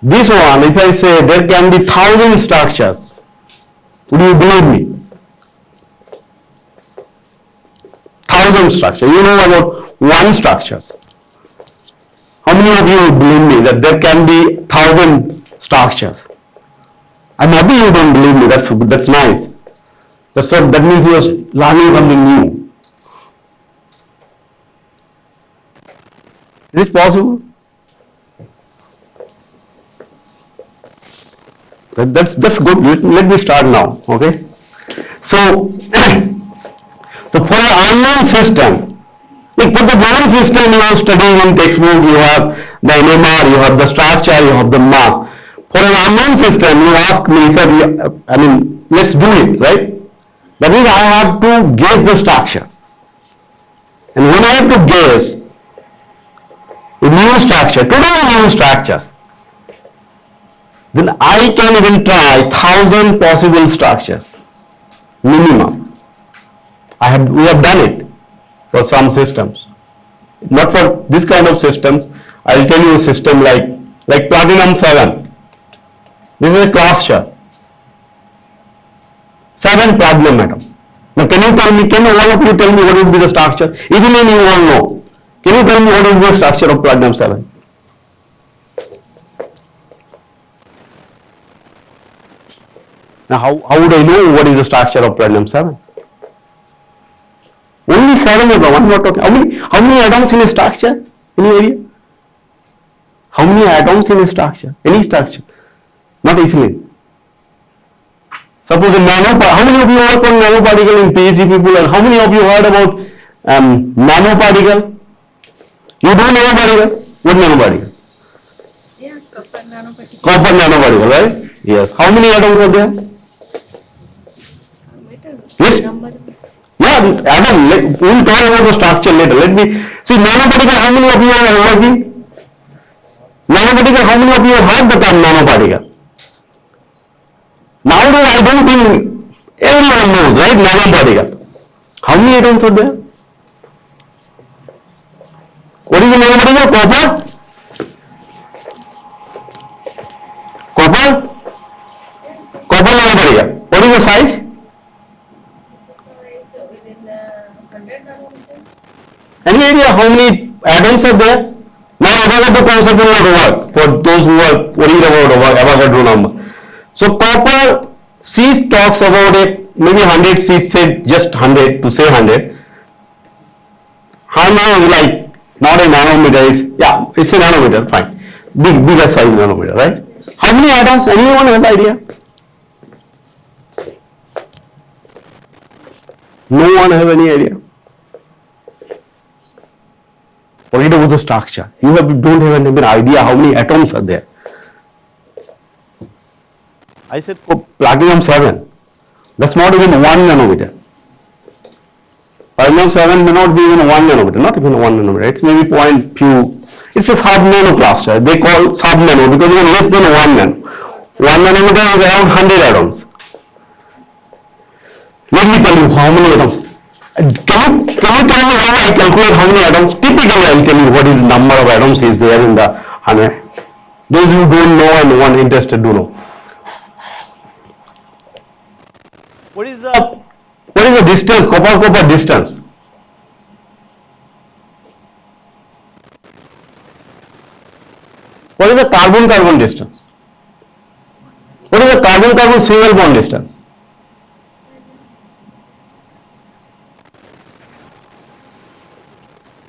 this one, if I say there can be 1,000 structures, would you believe me? 1,000 structures, you know about one structures. How many of you believe me that there can be 1,000 structures? I'm happy you don't believe me, that's nice. That means you are learning something new. Is it possible? That's good. Let me start now. Okay. So, so for an unknown system, like for the known system you are studying in textbook, you have the NMR, you have the structure, you have the mass. For an unknown system, you ask me, sir, I mean, let's do it, right? That means I have to guess the structure. And when I have to guess a new structure, total new structures, then I can even try 1,000 possible structures, minimum. We have done it for some systems. Not for this kind of systems. I'll tell you a system like platinum 7. This is a cluster. 7 platinum atom. Now can you all of you tell me what would be the structure? Even if you all know. Can you tell me what would be the structure of platinum 7? Now how would I know what is the structure of platinum 7? Only 7 is the one we are talking. How many atoms in a structure? Any area? How many atoms in a structure? Any structure? Not ethylene. Suppose how many of you work on nanoparticle in PhD people, and how many of you heard about nanoparticle? You do nanoparticle? What nanoparticle? Yeah, copper nanoparticle. Copper nanoparticle, right? Yes. How many atoms are there? Yes. Number. Yeah, atom. We'll talk about the structure later. Let me see nanoparticle. How many of you are working? Nanoparticle. How many of you have heard the term nanoparticle? Nowadays, I don't think everyone knows, right? Nanoparticle. How many atoms are there? What is the nanoparticle? Copper? Copper? Copper nanoparticle. What is the size? So within 100 nanometers. Any idea how many atoms are there? Now Avogadro concept will not work for those who are worried about Avogadro number. So copper, C talks about it, maybe 100, C said just 100 to say 100. 100 is like not a nanometer, it's a nanometer, fine. Bigger size nanometer, right? How many atoms? Anyone have idea? No one have any idea. Forget about the structure. You don't have an idea how many atoms are there. I said platinum 7. That's not even 1 nanometer. Platinum 7 may not be even 1 nanometer, not even 1 nanometer. It's maybe point few. It's a sub-nano cluster. They call sub-nano because it's less than 1 nano. 1 nanometer is around 100 atoms. Let me tell you how many atoms. Can you tell me how I calculate how many atoms? Typically, I'll tell you what is the number of atoms is there in the 100. Those who don't know and one interested do know. What is the distance, copper distance? What is the carbon distance? What is the carbon single bond distance?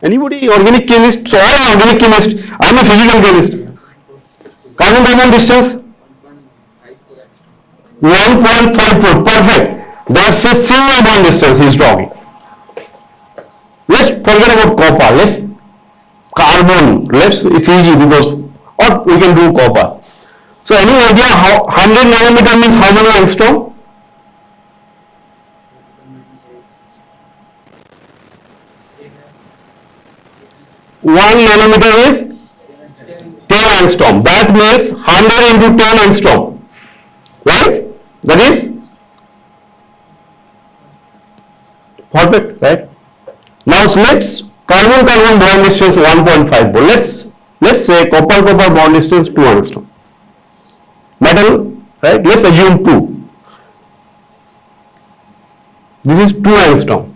Anybody organic chemist? So all organic chemist. I am a physical chemist. Carbon distance? 1.54. Perfect. That's a single bond distance he is talking. Let's forget about copper. Let's carbon. It's easy because, or we can do copper. So any idea how 100 nanometer means how many angstrom? One nanometer is 10 angstrom. That means 100 into 10 angstrom. Right? That is perfect, right? Now let's carbon bond distance 1.54. Let's say copper bond distance 2 angstrom. Metal, right? Let's assume 2. This is 2 angstrom.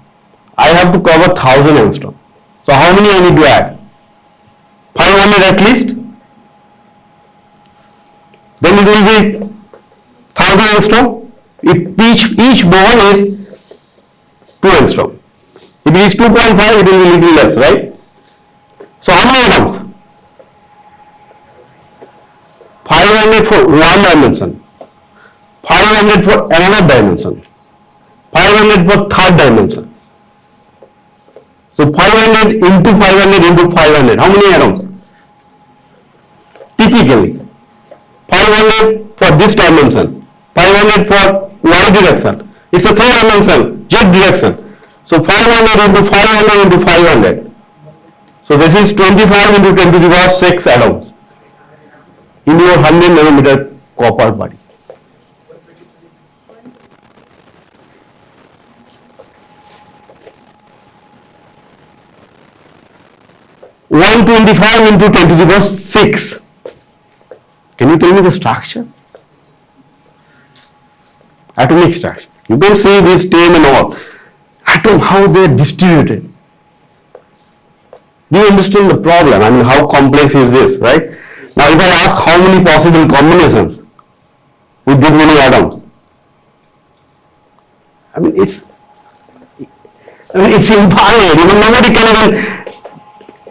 I have to cover 1000 angstrom. So how many I need to add? 500 at least. Then it will be 1000 angstrom. If each bond is 2 angstrom. If it is 2.5, it will be little less, right? So how many atoms? 500 for one dimension, 500 for another dimension, 500 for third dimension. So 500 into 500 into 500. How many atoms? Typically, 500 for this dimension, 500 for y direction. It's a 3 dimension, z direction. So 500 into 500 into 500. So this is 25 into 10 to the power 6 atoms in your 100 nanometer copper body. 125 into 10 to the power 6. Can you tell me the structure? Atomic structure. You can see this term and all. Atom, how they are distributed. Do you understand the problem? I mean, how complex is this, right? Now, if I ask how many possible combinations with this many atoms, I mean, it's infinite. Even nobody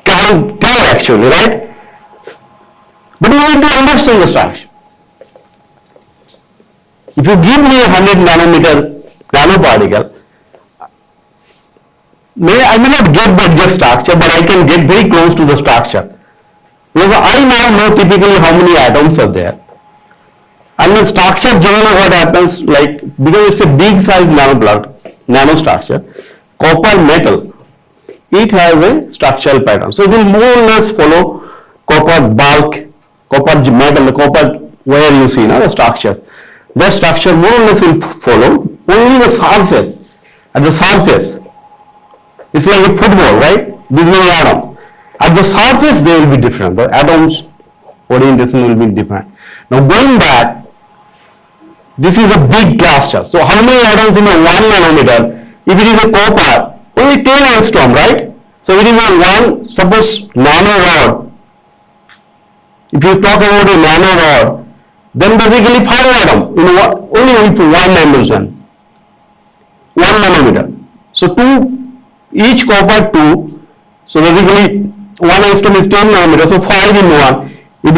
can tell actually, right? But you need to understand the structure. If you give me a 100 nanometer nanoparticle, I may not get the exact structure, but I can get very close to the structure. Because I now know typically how many atoms are there. And the structure generally what happens, like, because it's a big size nanostructure, copper metal, it has a structural pattern. So it will more or less follow copper bulk, copper metal, the copper where you see the structure. That structure more or less will follow only the surface. At the surface, it's like a football, right? These many atoms. At the surface, they will be different. The atoms orientation will be different. Now going back, this is a big cluster. So how many atoms in a 1 nanometer? If it is a copper, only 10 angstrom, right? So it is a one, suppose nanorod. If you talk about a nanorod, then basically 5 atoms in only in 1 dimension. 1 nanometer. So 2, each copper 2. So basically 1 angstrom is 10 nanometer. So 5 in 1. If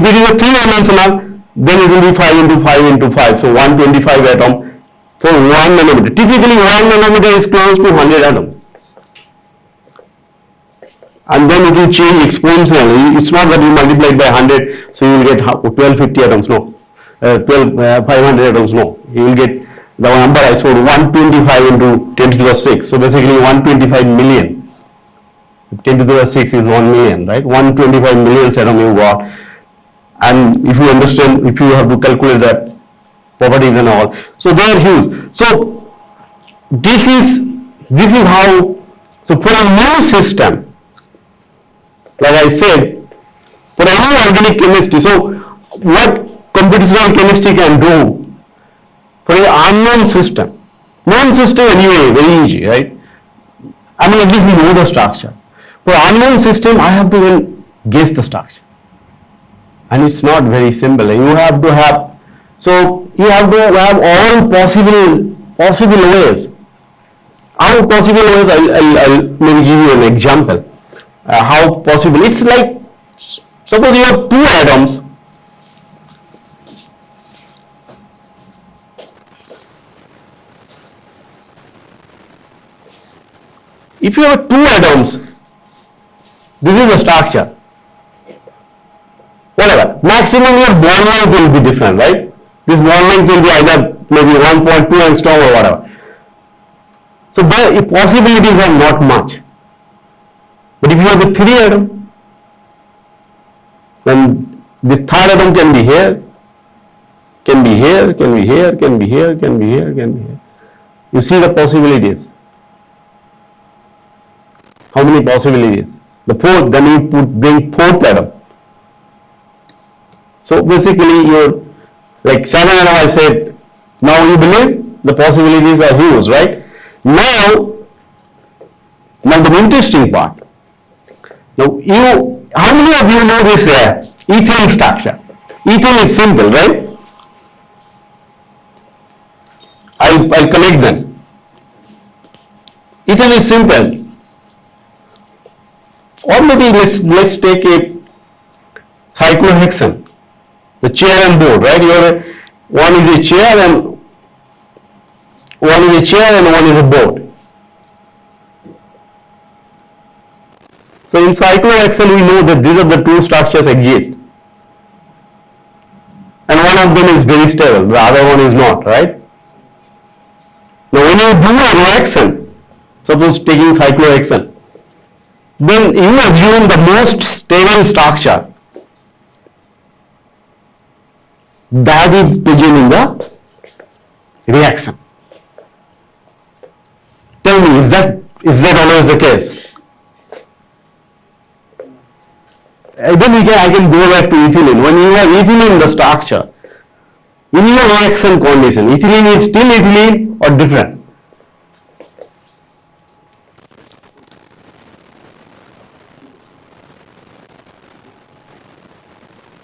it is a 3 dimensional, then it will be 5 into 5 into 5. So 125 atom for 1 nanometer. Typically 1 nanometer is close to 100 atoms. And then it will change exponentially. It's not that you multiply it by 100, so you will get 1250 atoms, no. 500 atoms, no. You will get the number I showed, 125 into 10 to the 6. So basically 125 million. 10 to the 6 is 1 million, right? 125 million atom you got. And if you understand, if you have to calculate that properties and all, so they are huge. So this is how, so for a new system, like I said, for any organic chemistry, so what computational chemistry can do for an unknown system, known system anyway, very easy, right? I mean, at least we know the structure. For unknown system, I have to even guess the structure. And it's not very simple. You have to have, so you have to have all possible ways. How possible ways, I'll maybe give you an example. How possible, it's like, suppose you have 2 atoms. If you have 2 atoms, this is the structure. Whatever, maximum your bond length will be different, right? This bond length will be either maybe 1.2 angstrom or whatever. So the possibilities are not much. But if you have a 3 atom, then this third atom can be here, can be here, can be here, can be here, can be here, can be here. You see the possibilities. How many possibilities? The 4th, then you bring 4th atom. So basically you're like 7 atom I said, now you believe the possibilities are huge, right? Now the interesting part. Now how many of you know this ethane structure? Ethane is simple, right? I'll connect them. Ethane is simple. Or maybe let's take a cyclohexane, the chair and board, right? One is a chair and one is a board. So in cyclohexane we know that these are the 2 structures exist. And one of them is very stable, the other one is not, right? Now when you do a reaction, suppose taking cyclohexane, then you assume the most stable structure that is present in the reaction. Tell me, is that always the case? Then I can go back to ethylene. When you have ethylene in the structure, in your reaction condition, ethylene is still ethylene or different?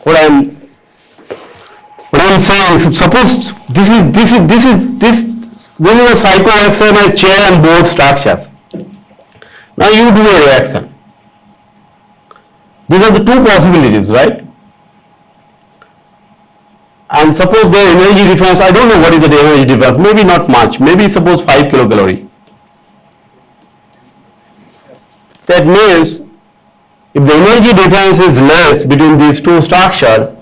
What I'm saying is, suppose this is a cyclohexane chair and board structure. Now you do a reaction. These are the two possibilities, right? And suppose their energy difference, I don't know what is the energy difference, maybe not much, maybe suppose 5 kilocalorie. That means if the energy difference is less between these two structures,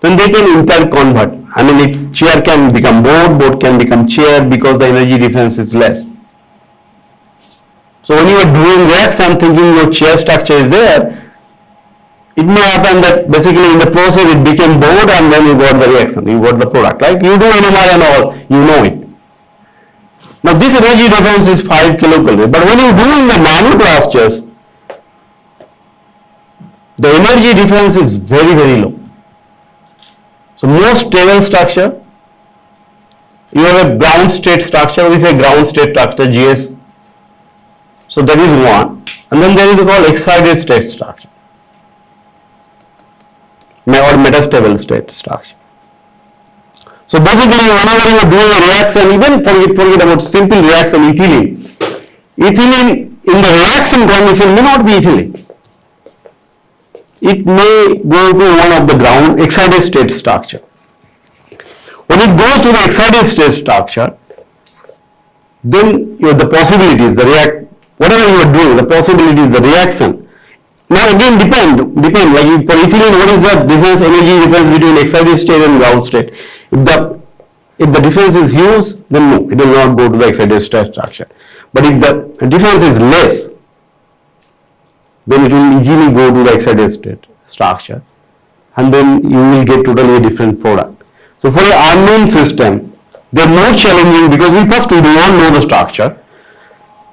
then they can interconvert. I mean, chair can become board, board can become chair because the energy difference is less. So when you are doing reaction thinking your chair structure is there, it may happen that basically in the process it became board and then you got the reaction, you got the product, right? You do NMR and all, you know it. Now this energy difference is 5 kilocalorie, but when you are doing the nanoclasters, the energy difference is very, very low. So most stable structure, you have a ground state structure, we say ground state structure, GS. So that is one. And then there is called excited state structure or metastable state structure. So basically whenever you are doing a reaction, even forget about simple reaction, ethylene in the reaction condition may not be ethylene. It may go to one of the ground excited state structure. When it goes to the excited state structure, then you have the possibilities, whatever you are doing, the possibilities, the reaction. Now again depend, like for ethylene, what is the difference, energy difference between excited state and ground state? If the difference is huge, then no, it will not go to the excited state structure. But if the difference is less, then it will easily go to the excited state structure, and then you will get totally a different product. So for an unknown system, they are more challenging because we do not know the structure,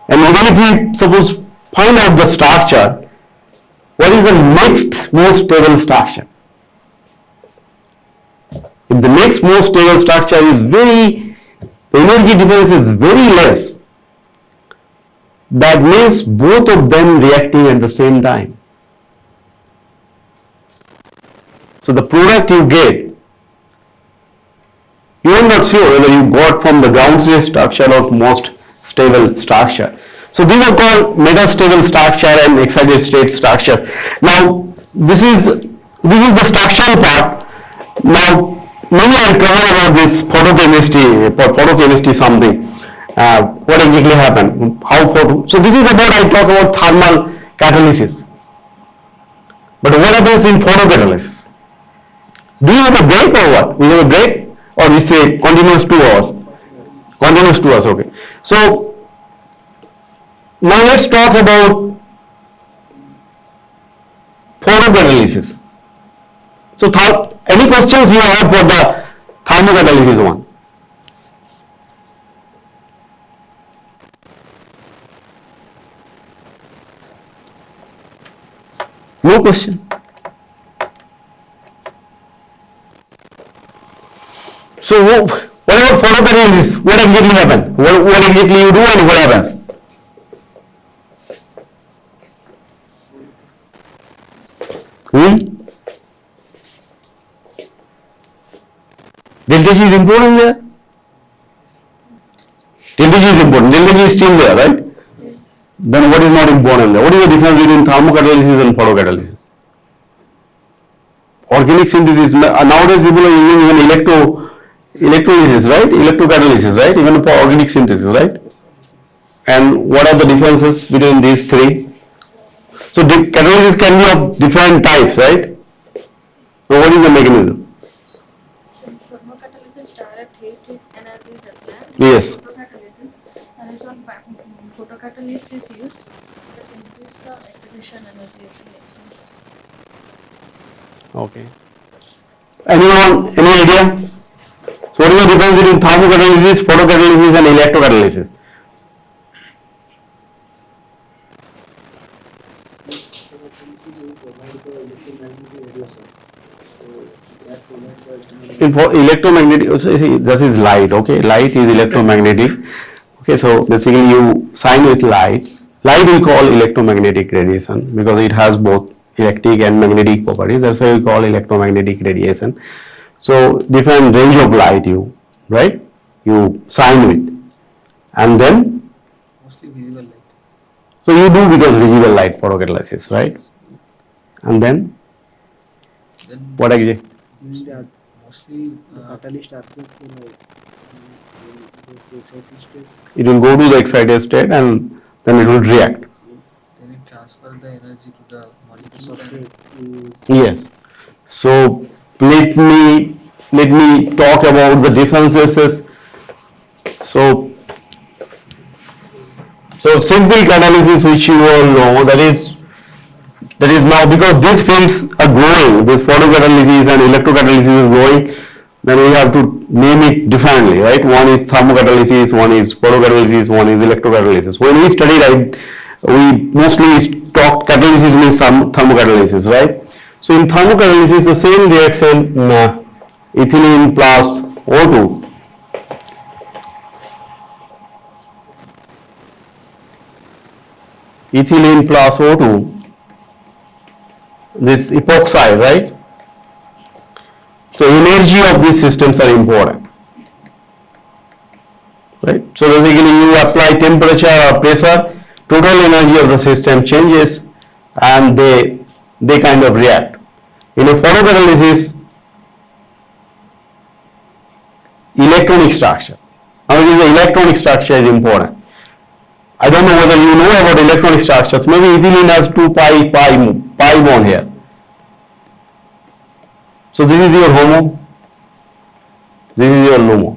and even if we suppose find out the structure, what is the next most stable structure? If the next most stable structure is the energy difference is very less, that means both of them reacting at the same time. So the product you get, you are not sure whether you got from the ground state structure or most stable structure. So these are called metastable structure and excited state structure. Now this is the structural part. Now maybe I'll cover about this photochemistry something. What exactly happened? So this is about, I talk about thermal catalysis. But what happens in photocatalysis? Do you have a break or what? We have a break, or we say continuous 2 hours? Continuous 2 hours, okay. So now let's talk about photocatalysis. So any questions you have for the thermocatalysis one? No question. So what about photocatalysis? What exactly happens? What exactly you do and what happens? Delta G is important there? Delta G is important. Delta G is still there, right? Yes. Then what is not important there? What is the difference between thermocatalysis and photocatalysis? Organic synthesis, nowadays people are using even electrolysis, right? Electrocatalysis, right? Even for organic synthesis, right? And what are the differences between these three? So catalysis can be of different types, right? So what is the mechanism? So thermocatalysis direct heat energy is applied. Yes. Photocatalysis, and when photocatalyst is used, this increases the activation energy of the electrons. Okay. Anyone, any idea? So what is the difference between thermocatalysis, photocatalysis and electrocatalysis? For electromagnetic, so see, this is light, okay? Light is electromagnetic. Okay, so basically you sign with light. Light we call electromagnetic radiation because it has both electric and magnetic properties. That's why we call electromagnetic radiation. So different range of light you, right? You sign with. And then, Mostly visible light. so you do because visible light photocatalysis, right? And then, Then what exactly? mostly catalyst absorbs the light. The excited state. It will go to the excited state and then it will react. then it transfer the energy to the molecule and Substrate is Yes. So let me talk about the differences. So simple catalysis, which you all know, that is now because these fields are growing. This photocatalysis and electrocatalysis is growing. Then we have to name it differently, right? One is thermocatalysis, one is photocatalysis, one is electrocatalysis. When we studied, we mostly talked catalysis means thermocatalysis, right? So in thermocatalysis, the same reaction, ethylene plus O2. Ethylene plus O2, this epoxide, right? So energy of these systems are important, right? So basically you apply temperature or pressure, total energy of the system changes and they kind of react. In a photocatalysis, electronic structure. Now the electronic structure is important. I don't know whether you know about electronic structures. Maybe ethylene has 2 pi bond here. So this is your HOMO, this is your LUMO.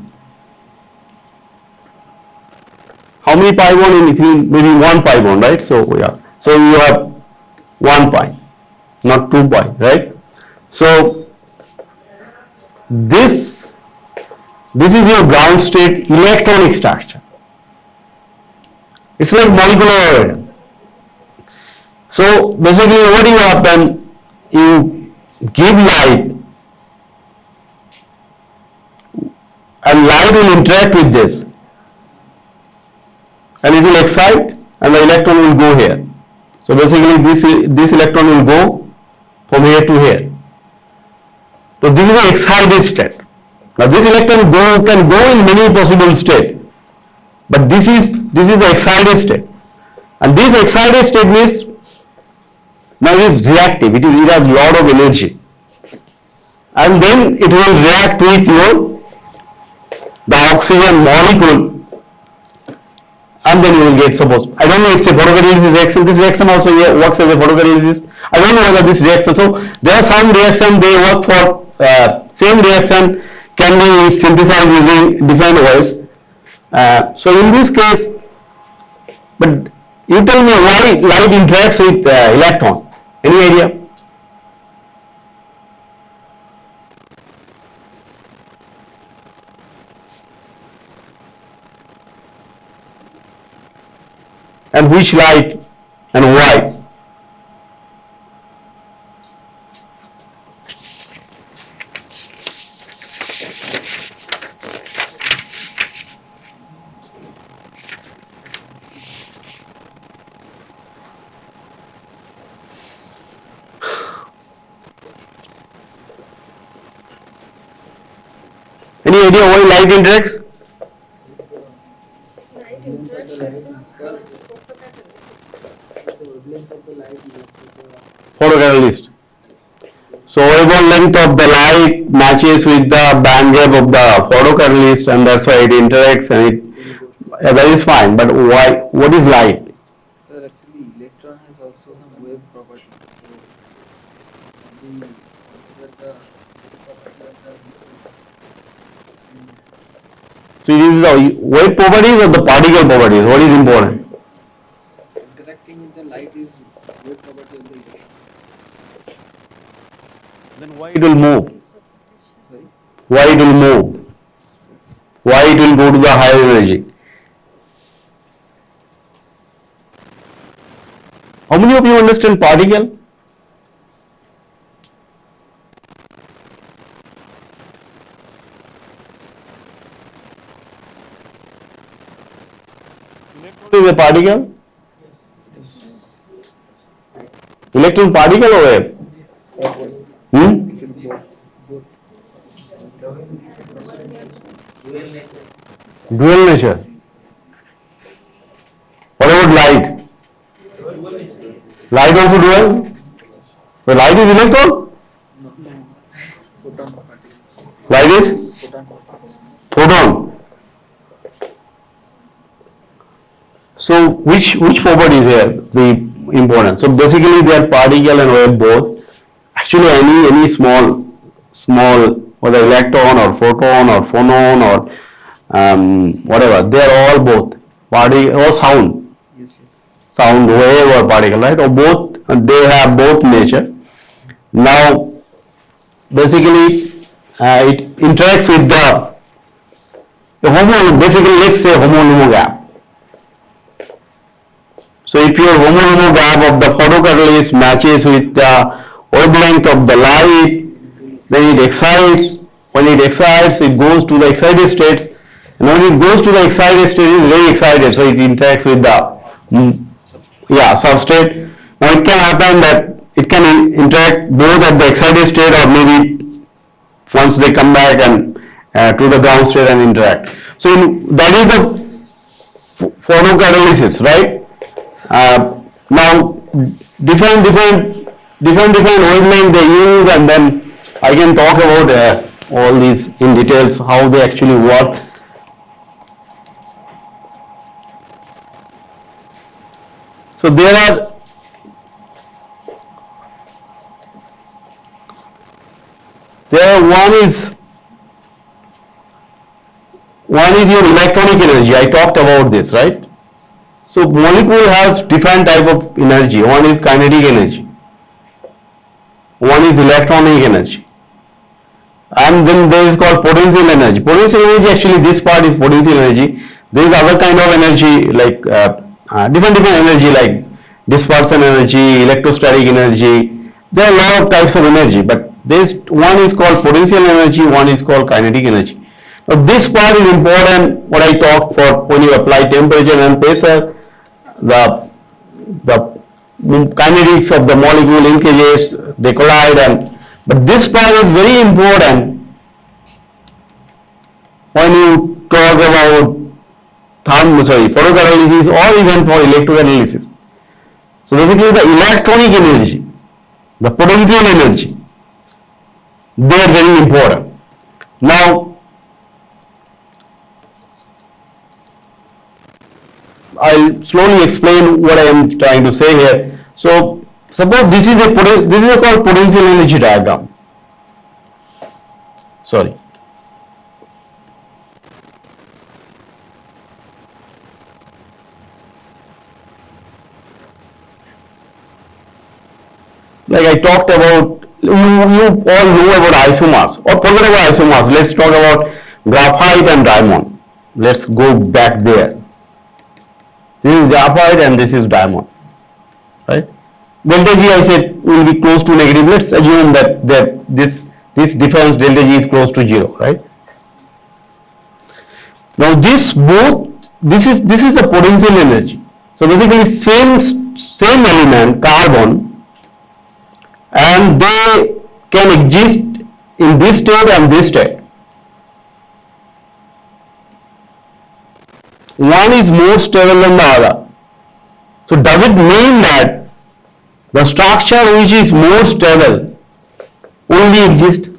How many pi bond in ethylene? Maybe 1 pi bond, right? So yeah. So you have 1 pi, not 2 pi, right? So this is your ground state electronic structure. It's like molecular orbital. So basically what you have done, you give light and light will interact with this and it will excite and the electron will go here. So basically this electron will go from here to here. So this is an excited state. Now this electron can go in many possible states, but this is the excited state, and this excited state means now it is reactive. It has a lot of energy, and then it will react with the oxygen molecule, and then you will get, suppose, I don't know, it's a photocatalysis reaction. This reaction also works as a photocatalysis. I don't know whether this reaction, so there are some reactions they work for, same reaction can be synthesized using different ways. So in this case, but you tell me why light interacts with electron. Any idea? And which light and why? Any idea why light interacts? Light interacts with the wavelength of the light matches the Photocatalyst. So wavelength of the light matches with the band gap of the photocatalyst, and that's why it interacts, and that is fine. But why? What is light? sir, actually electron has also some wave property. So we consider the property of the So it is the wave properties or the particle properties? What is important? interacting with the light is wave property of the electron. Then why it will move? Sorry. Why it will move? Why it will go to the higher energy? How many of you understand particle? Is a particle? Electron particle or wave? Hmm? Dual nature. What about light? Light also dual? So light is electron? Photon particles. Light is Photon particles. photon. So which property is here the important? So basically they are particle and wave both. Actually any small whether electron or photon or phonon or whatever, they are all both particle or sound. Yes, sir. Sound wave or particle, right? Or both, they have both nature. Now basically it interacts with the basically let's say homo-lumo gap. So if your homo-lumo gap of the photocatalyst matches with the wavelength of the light, then it excites. When it excites, it goes to the excited states, and when it goes to the excited state, it is very excited, so it interacts with the substrate. Now it can happen that it can interact both at the excited state or maybe once they come back and to the ground state and interact. So that is the photocatalysis, right? Now different wavelength they use, and then I can talk about all these in details how they actually work. So there are one is your electronic energy. I talked about this, right? So molecule has different type of energy. One is kinetic energy, one is electronic energy, and then there is called potential energy. Potential energy, actually this part is potential energy. There is other kind of energy like different energy like dispersion energy, electrostatic energy. There are a lot of types of energy, but this one is called potential energy, one is called kinetic energy. Now this part is important, what I talked for when you apply temperature and pressure, the kinetics of the molecule linkages, they collide, but this part is very important when you talk about photocatalysis or even for electrocatalysis. So basically the electronic energy, the potential energy, they are very important. Now I'll slowly explain what I am trying to say here. So suppose this is called potential energy diagram. Sorry. Like I talked about, you all know about isomers, or forget about isomers. Let's talk about graphite and diamond. Let's go back there. This is graphite and this is diamond, right? Delta G, I said, will be close to negative. Let's assume that this difference delta G is close to 0, right? Now this is the potential energy. So basically same element, carbon, and they can exist in this state and this state. One is more stable than the other. So does it mean that the structure which is more stable only exists?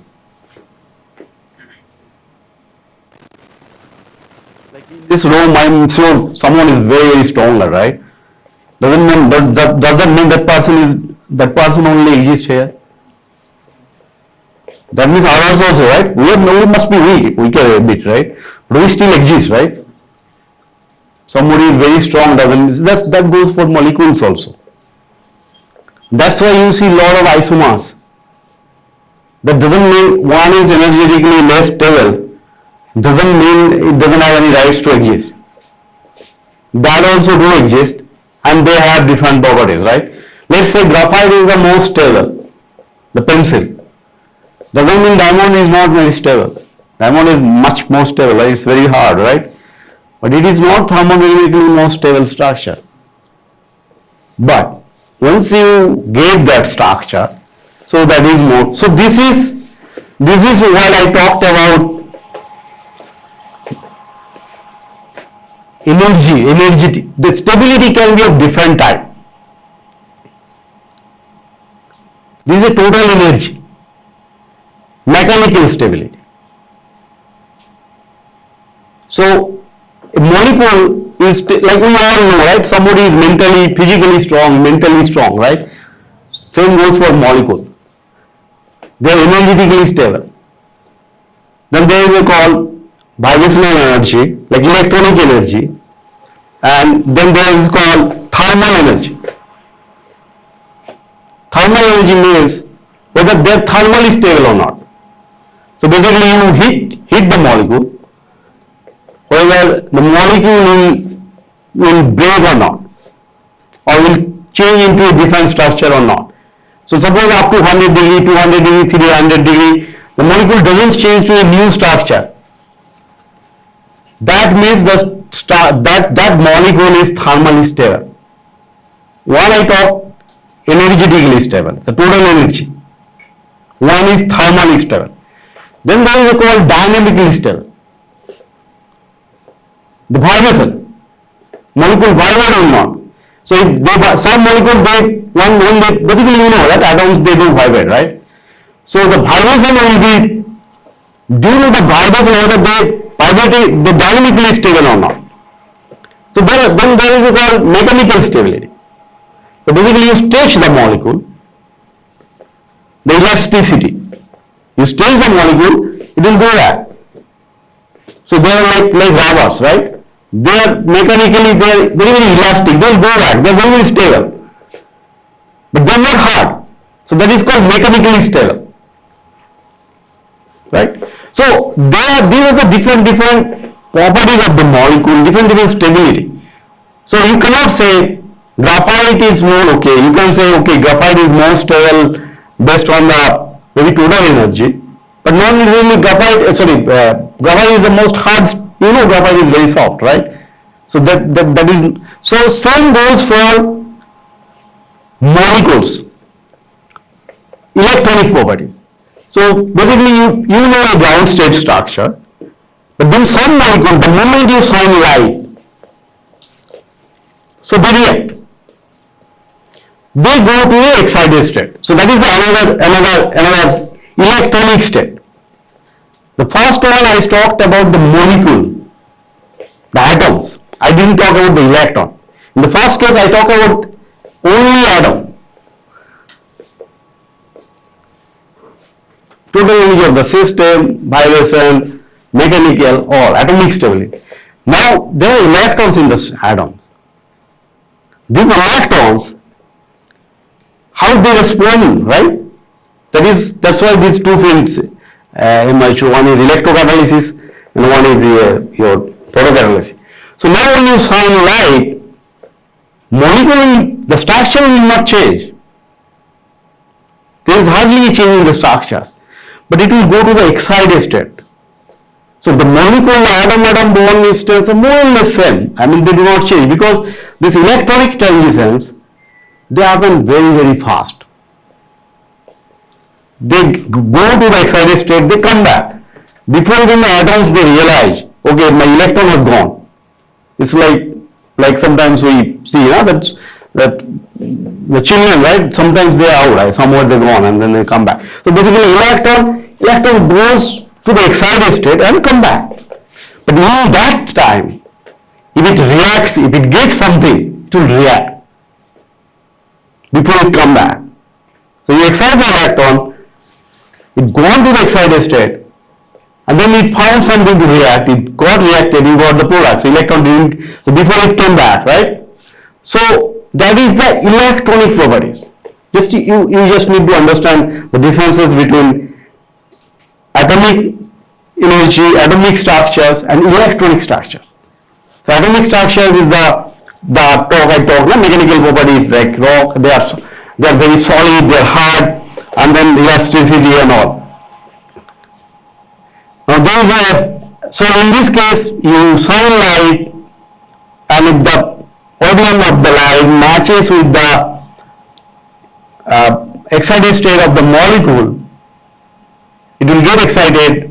Like in this room, I'm sure someone is very stronger, right? Does that mean that person only exists here? That means others also, right? We must be weaker a bit, right? But we still exist, right? Somebody is very strong, that goes for molecules also. That's why you see a lot of isomers. That doesn't mean one is energetically less stable, doesn't mean it doesn't have any rights to exist. That also do exist, and they have different properties, right? Let's say graphite is the most stable, the pencil. Doesn't mean diamond is not very stable. Diamond is much more stable, right? It's very hard, right? but it is not thermodynamically most stable structure. But once you get that structure, so that is more. So this is what I talked about energy. The stability can be of different type. This is a total energy, mechanical stability. So a molecule is like we all know, right? Somebody is physically strong, right? Same goes for molecule. They are energetically stable. Then there is a called vibrational energy, like electronic energy, and then there is called thermal energy. Thermal energy means whether they are thermally stable or not. So basically you hit the molecule, whether the molecule will break or not, or will change into a different structure or not. So suppose up to 100 degree, 200 degree, 300 degree, the molecule doesn't change to a new structure. That means that molecule is thermally stable. One I talk energetically stable, the total energy. One is thermally stable. Then there is a called dynamically stable. The vibration, molecule vibrate or not. So if some molecules when they basically you know that atoms they do vibrate, right? So the vibration will be due to the vibration whether they dynamically stable or not. So then there is a called mechanical stability. So basically you stretch the molecule, the elasticity. You stretch the molecule, it will go back. So they are like rubbers, right? They are mechanically very elastic. They will go back. They are very stable, but they are not hard. So that is called mechanically stable, right? So these are the different properties of the molecule, different stability. So you cannot say graphite is more okay. You can say okay, graphite is more stable based on the maybe total energy, but not really graphite. Graphite is the most hard. You know, graphite is very soft, right? So that is so. Same goes for molecules, electronic properties. So basically, you know a ground state structure, but then some molecules, the moment you shine light, so they react. They go to a excited state. So that is the another electronic state. The first one I talked about the molecule, the atoms. I didn't talk about the electron. In the first case, I talk about only atom. Total energy of the system, vibration, mechanical, or atomic stability. Now there are electrons in the atoms. These electrons, how they respond, right? That's why these two fields emerge. One is electrocatalysis and one is your photocatalysis. So now when you shine light, molecule, the structure will not change. There is hardly a change in the structures, but it will go to the excited state. So the molecule, atom bond states are more or less same. I mean, they do not change because this electronic transitions, they happen very fast. They go to the excited state, they come back. Before even the atoms they realize, okay, my electron has gone. It's like sometimes we see that the children, right? Sometimes they are out, right? Somewhere they gone and then they come back. So basically electron goes to the excited state and come back. But in that time, if it reacts, if it gets something, it will react before it come back. So you excite the electron, it gone to the excited state, and then it found something to react, it got reacted, you got the product. So electron didn't, so before it came back, right? So that is the electronic properties. You just need to understand the differences between atomic energy, atomic structures and electronic structures. So atomic structures is the mechanical properties like rock, they are very solid, they are hard, and then elasticity and all. Now so in this case you shine light and if the odium of the light matches with the excited state of the molecule, it will get excited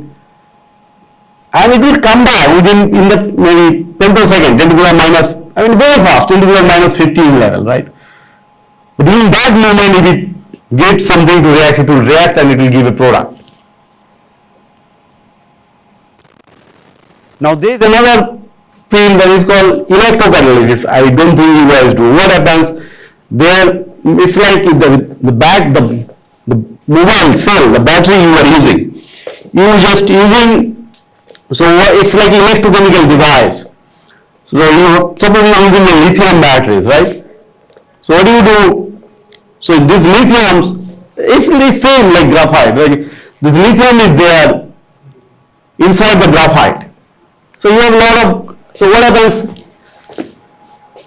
and it will come back within in the maybe 10 to second, 10 to the minus, I mean very fast, 10 to the minus 15 level, right? But in that moment, if it gets something to react, it will react and it will give a product. Now there is another field that is called electrocatalysis. I don't think you guys do. What happens there? It's like the mobile cell, the battery you are using. You are just using, so it's like electrochemical device. So you suppose you are using the lithium batteries, right? So what do you do? So these lithiums, it's the same like graphite. Like this lithium is there inside the graphite. So you have a lot of, so what happens?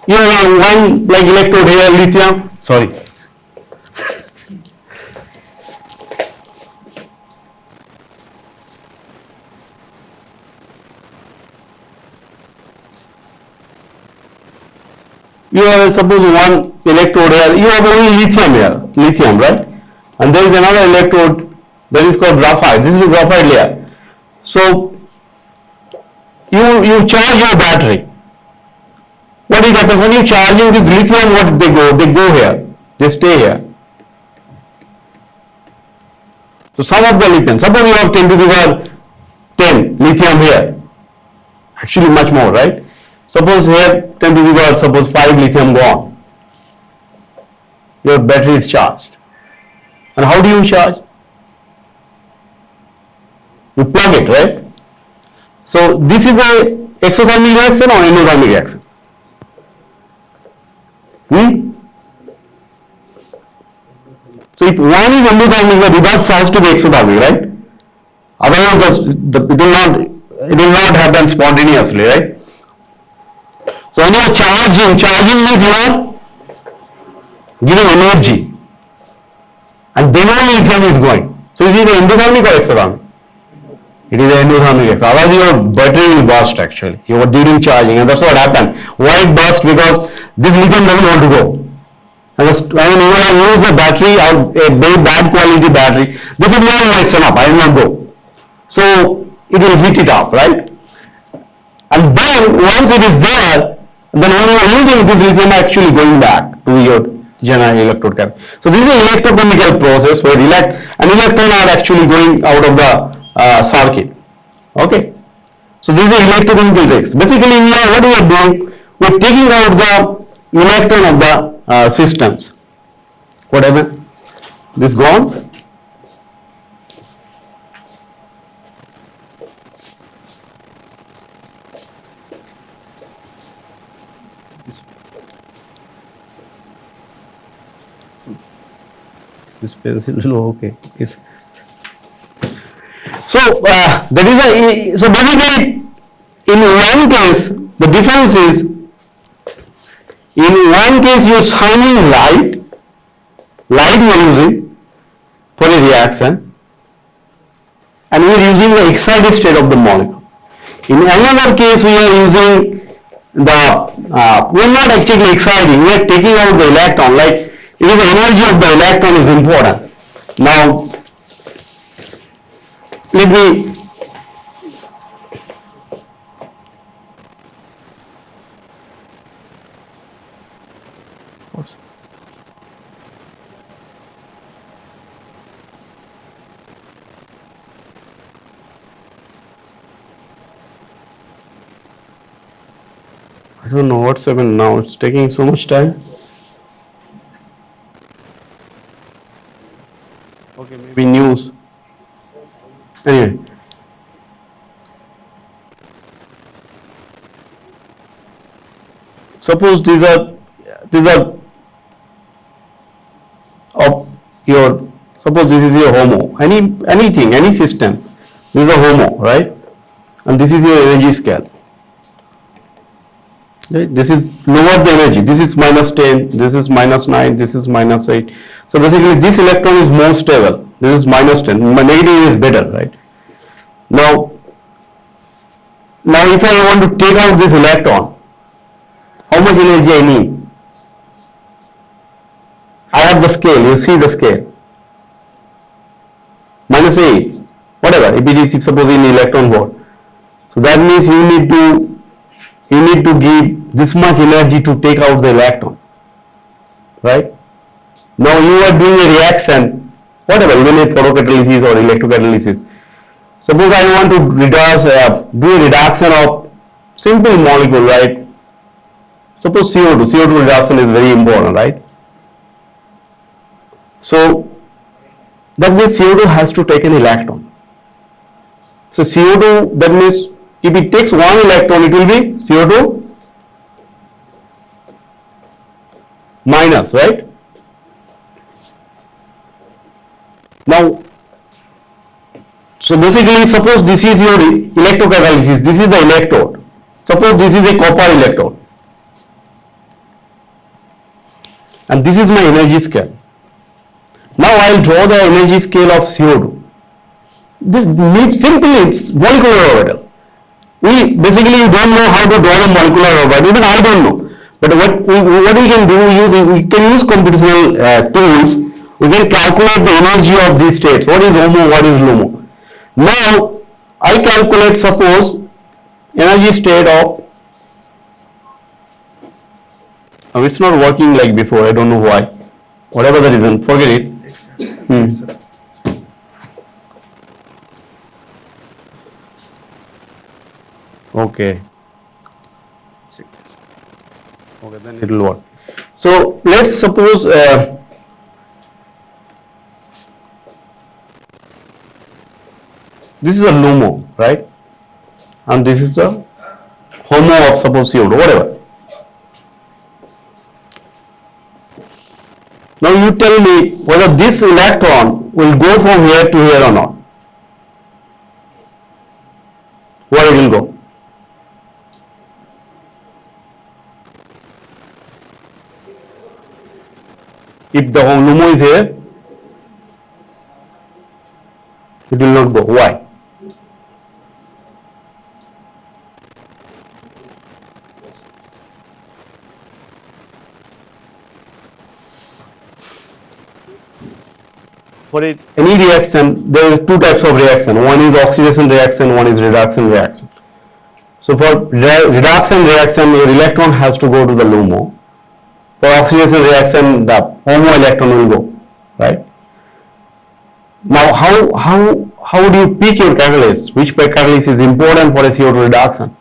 You have one like electrode here, lithium, sorry. You have suppose one electrode here, you have only lithium here, lithium, right? And there is another electrode that is called graphite. This is a graphite layer. So you charge your battery. What it happens when you charging this lithium? What they go? They go here. They stay here. So some of the lithium. Suppose you have 10 to the power 10 lithium here. Actually much more, right? Suppose here 10 to the power, suppose 5 lithium gone. Your battery is charged. And how do you charge? You plug it, right? So this is a exothermic reaction or endothermic reaction? So if one is endothermic, the reverse has to be exothermic, right? Otherwise it will not happen spontaneously, right? So when you are charging means you are giving energy and then only lithium is going. So is it endothermic or exothermic? It is endothermic reaction. Otherwise your battery will burst actually. You are during charging, and that's what happened. Why it burst? Because this lithium doesn't want to go. And when you use the battery or a very bad quality battery, this will not make enough, I will not go. So it will heat it up, right? And then once it is there, then when you are using this lithium actually going back to your general electrode cap. So this is an electrochemical process where an electron are actually going out of the circuit. Okay. So this is an electrochemical tricks. Basically what we are doing, we are taking out the electron of the systems. What happened? This gone. This space is a little okay. Yes. So that is so basically in one case the difference is, in one case you are shining light you are using for a reaction, and we are using the excited state of the molecule. In another case we are using the we are not actually exciting, we are taking out the electron, like it is the energy of the electron is important. Now let me I don't know what's happened now, it's taking so much time. Okay, maybe news. Anyway. Suppose these are of your, suppose this is your HOMO, anything, any system, this is a HOMO, right? And this is your energy scale. Right? This is lower the energy, this is minus 10, this is minus 9, this is minus 8. So basically this electron is more stable, this is minus 10, negative is better, right? Now if I want to take out this electron, how much energy I need. I have the scale, you see the scale. Minus 8, whatever, if it is suppose in electron volt. So that means you need to give this much energy to take out the electron, right? Now you are doing a reaction, whatever, even a photocatalysis or electrocatalysis. Suppose I want to do a reduction of simple molecule, right? Suppose CO2 reduction is very important, right? So that means CO2 has to take an electron. So CO2, that means if it takes one electron, it will be CO2 minus, right? Now, so basically suppose this is your electrocatalysis, this is the electrode. Suppose this is a copper electrode. And this is my energy scale. Now I will draw the energy scale of CO2. This simply it's molecular orbital. We basically don't know how to draw the molecular orbital, even I don't know. But what we can do, we can use computational tools. We can calculate the energy of these states. What is HOMO, what is LUMO. Now I calculate, suppose, energy state of, it's not working like before, I don't know why. Whatever the reason, forget it. Okay. Okay, then it will work. So let's suppose this is a LUMO, right? And this is the HOMO of suppose CO2, whatever. Now you tell me whether this electron will go from here to here or not. Where it will go? If the LUMO is here, it will not go. Why? For any reaction, there are two types of reaction. One is oxidation reaction, one is reduction reaction. So for reduction reaction, your electron has to go to the LUMO. For oxidation reaction, the HOMO electron will go, right? Now, how do you pick your catalyst? Which catalyst is important for a CO2 reduction?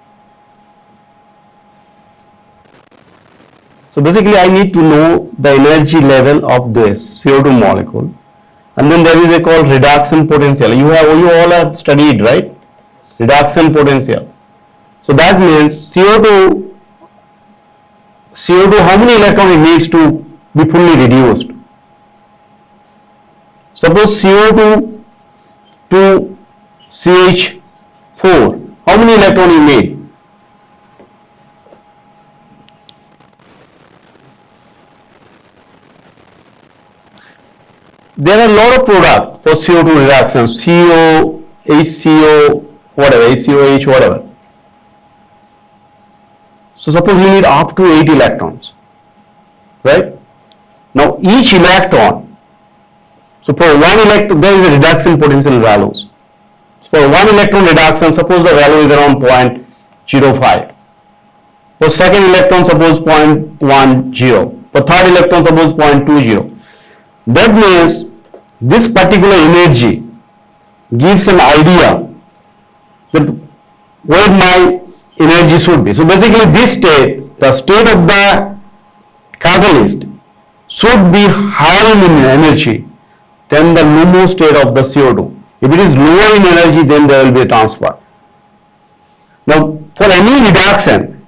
So basically, I need to know the energy level of this CO2 molecule, and then there is a called reduction potential. You all have studied, right? Reduction potential. So that means CO2, how many electrons it needs to be fully reduced? Suppose CO2 to CH4, how many electrons you need? There are a lot of products for CO2 reduction, CO, HCO, whatever, HCOH, whatever. So suppose you need up to 8 electrons, right? Now each electron, so for one electron, there is a reduction potential values. So for one electron reduction, suppose the value is around 0.05. For second electron, suppose 0.10. For third electron, suppose 0.20. That means this particular energy gives an idea that where my energy should be. So basically this state, the state of the catalyst should be higher in energy than the LUMO state of the CO2. If it is lower in energy, then there will be a transfer. Now for any reduction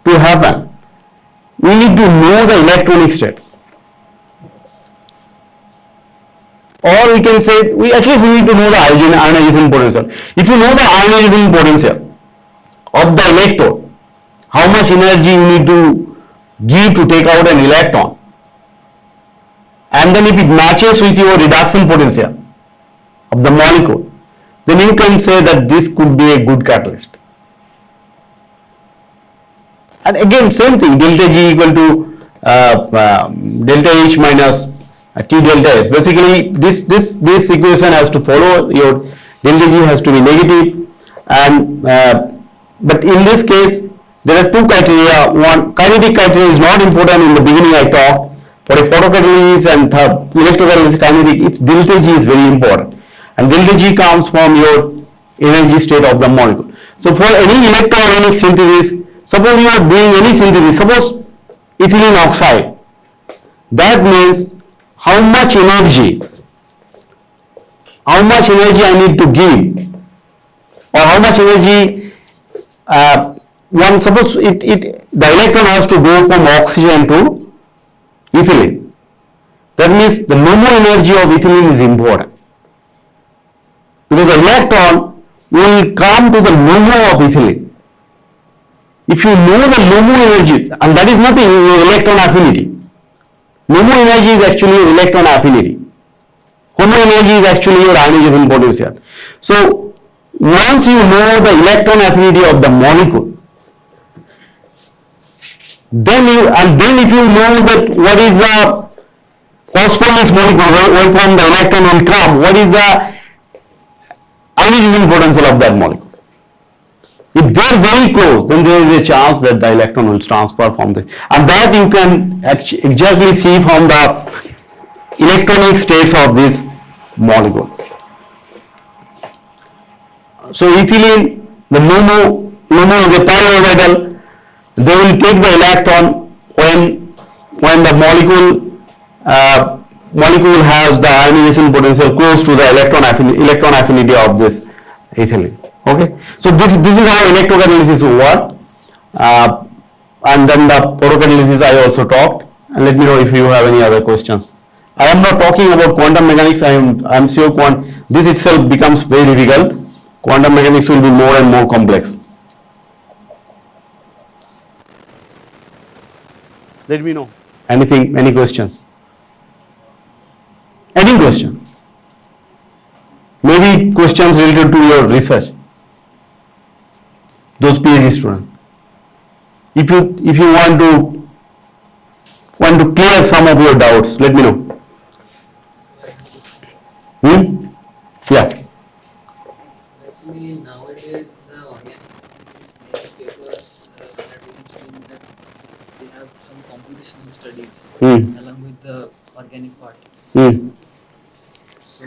to happen, we need to know the electronic states. Or we can say, at least we need to know the ionization potential. If you know the ionization potential of the electrode, how much energy you need to give to take out an electron, and then if it matches with your reduction potential of the molecule, then you can say that this could be a good catalyst. And again, same thing, delta G equal to delta H minus T delta S. Basically, this equation has to follow, your delta G has to be negative, and but in this case, there are two criteria. One, kinetic criteria is not important. In the beginning I talked, for a photocatalysis and electrocatalysis kinetic, its delta G is very important, and delta G comes from your energy state of the molecule. So for any electroorganic synthesis, suppose you are doing any synthesis, suppose ethylene oxide, that means how much energy I need to give, or how much energy one, suppose the electron has to go from oxygen to ethylene. That means the LUMO energy of ethylene is important, because the electron will come to the LUMO of ethylene. If you know the LUMO energy, and that is nothing, electron affinity. LUMO energy is actually your electron affinity. HOMO energy is actually your ionization potential. So once you know the electron affinity of the molecule, then if you know that what is the correspondence molecule where from the electron will come, what is the ionization potential of that molecule. If they are very close, then there is a chance that the electron will transfer from this, and that you can exactly see from the electronic states of this molecule. So ethylene, the LUMO is a pi orbital. They will take the electron when the molecule has the ionization potential close to the electron affinity of this ethylene. Okay, so this is how electrocatalysis work, and then the photocatalysis I also talked. And let me know if you have any other questions. I am not talking about quantum mechanics. I am sure this itself becomes very difficult. Quantum mechanics will be more and more complex. Let me know. Anything, any questions? Any question? Maybe questions related to your research. Those PhD students. If you want to clear some of your doubts, let me know. Yeah. Actually, nowadays the organic papers that we've seen that they have some computational studies along with the organic part. So,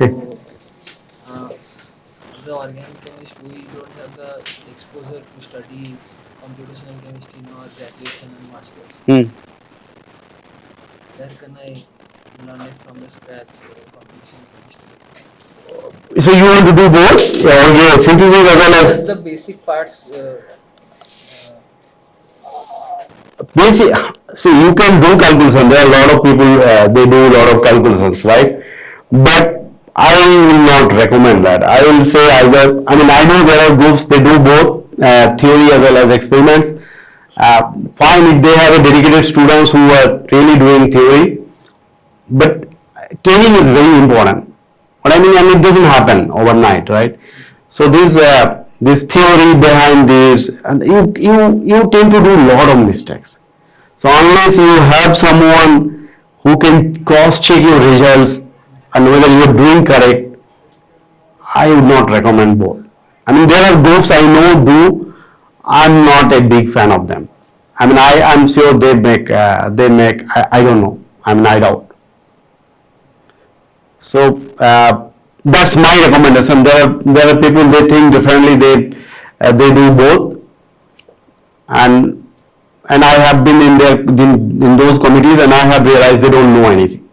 as an organic chemist, we don't have the exposure to study computational chemistry in our graduation and masters. Where can I learn it from the scratch, computational chemistry? So you want to do both, your synthesis as well as Just the basic parts. basic. See, you can do calculation. There are a lot of people they do a lot of calculations, right? But I will not recommend that. I will say either. I mean, I know there are groups they do both theory as well as experiments. Fine if they have a dedicated students who are really doing theory, but training is very important. What I mean, it doesn't happen overnight, right? So this theory behind this, and you tend to do a lot of mistakes. So unless you have someone who can cross-check your results and whether you are doing correct, I would not recommend both. I mean, there are groups I know do. I'm not a big fan of them. I mean, I'm sure they make. I don't know. I mean, I doubt. So that's my recommendation. There are people they think differently. They do both, and I have been in those committees, and I have realized they don't know anything.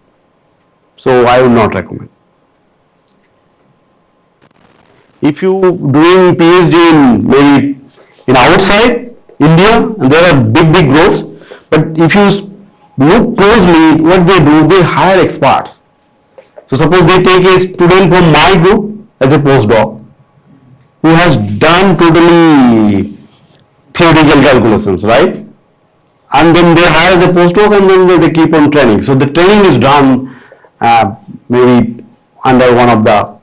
So I would not recommend. If you doing PhD in maybe in outside India, and there are big groups, but if you look closely, what they do, they hire experts. So suppose they take a student from my group as a postdoc who has done totally theoretical calculations, right? And then they hire the postdoc and then they keep on training. So the training is done maybe under one of the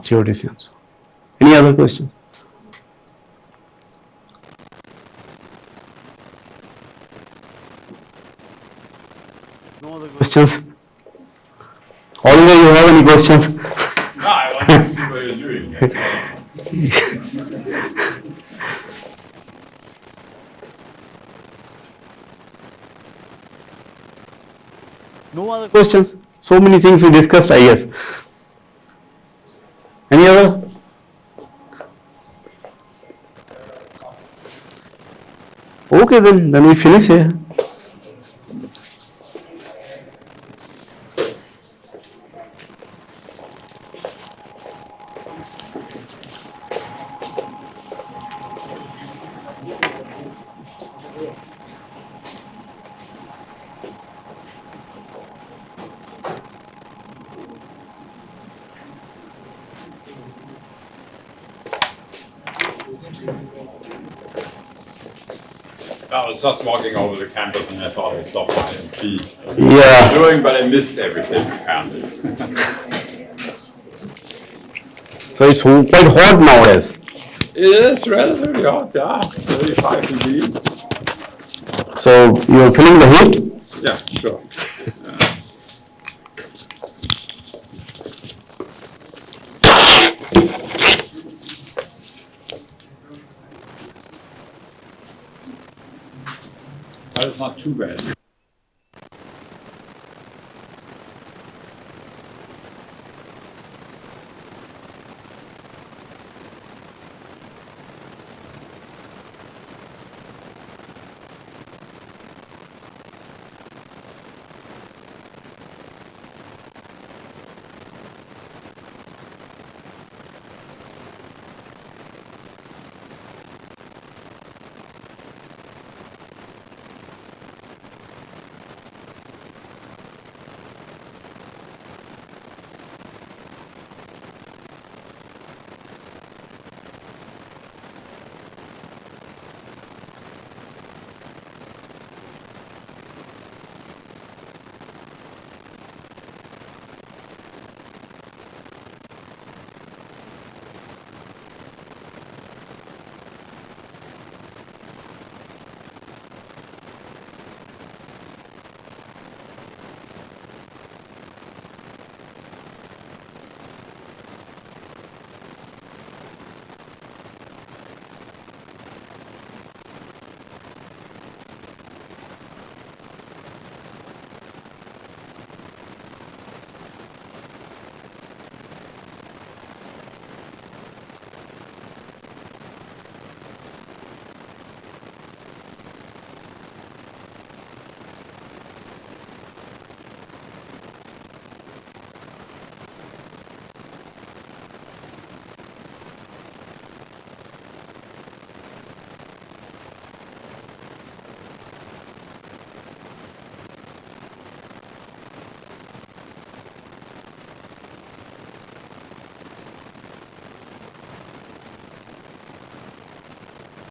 theoreticians. Any other question? other questions? Oliver, you have any questions? No, I want to see what you're doing. That's all. No other questions? So many things we discussed, I guess. Any other? Okay, then we finish here. I was just walking over the campus and I thought I'd stop by and see what Yeah. you're doing, but I missed everything apparently. So it's quite hot nowadays. It is relatively hot, yeah. 35 degrees. So you're feeling the heat? Yeah, sure. But it's not too bad.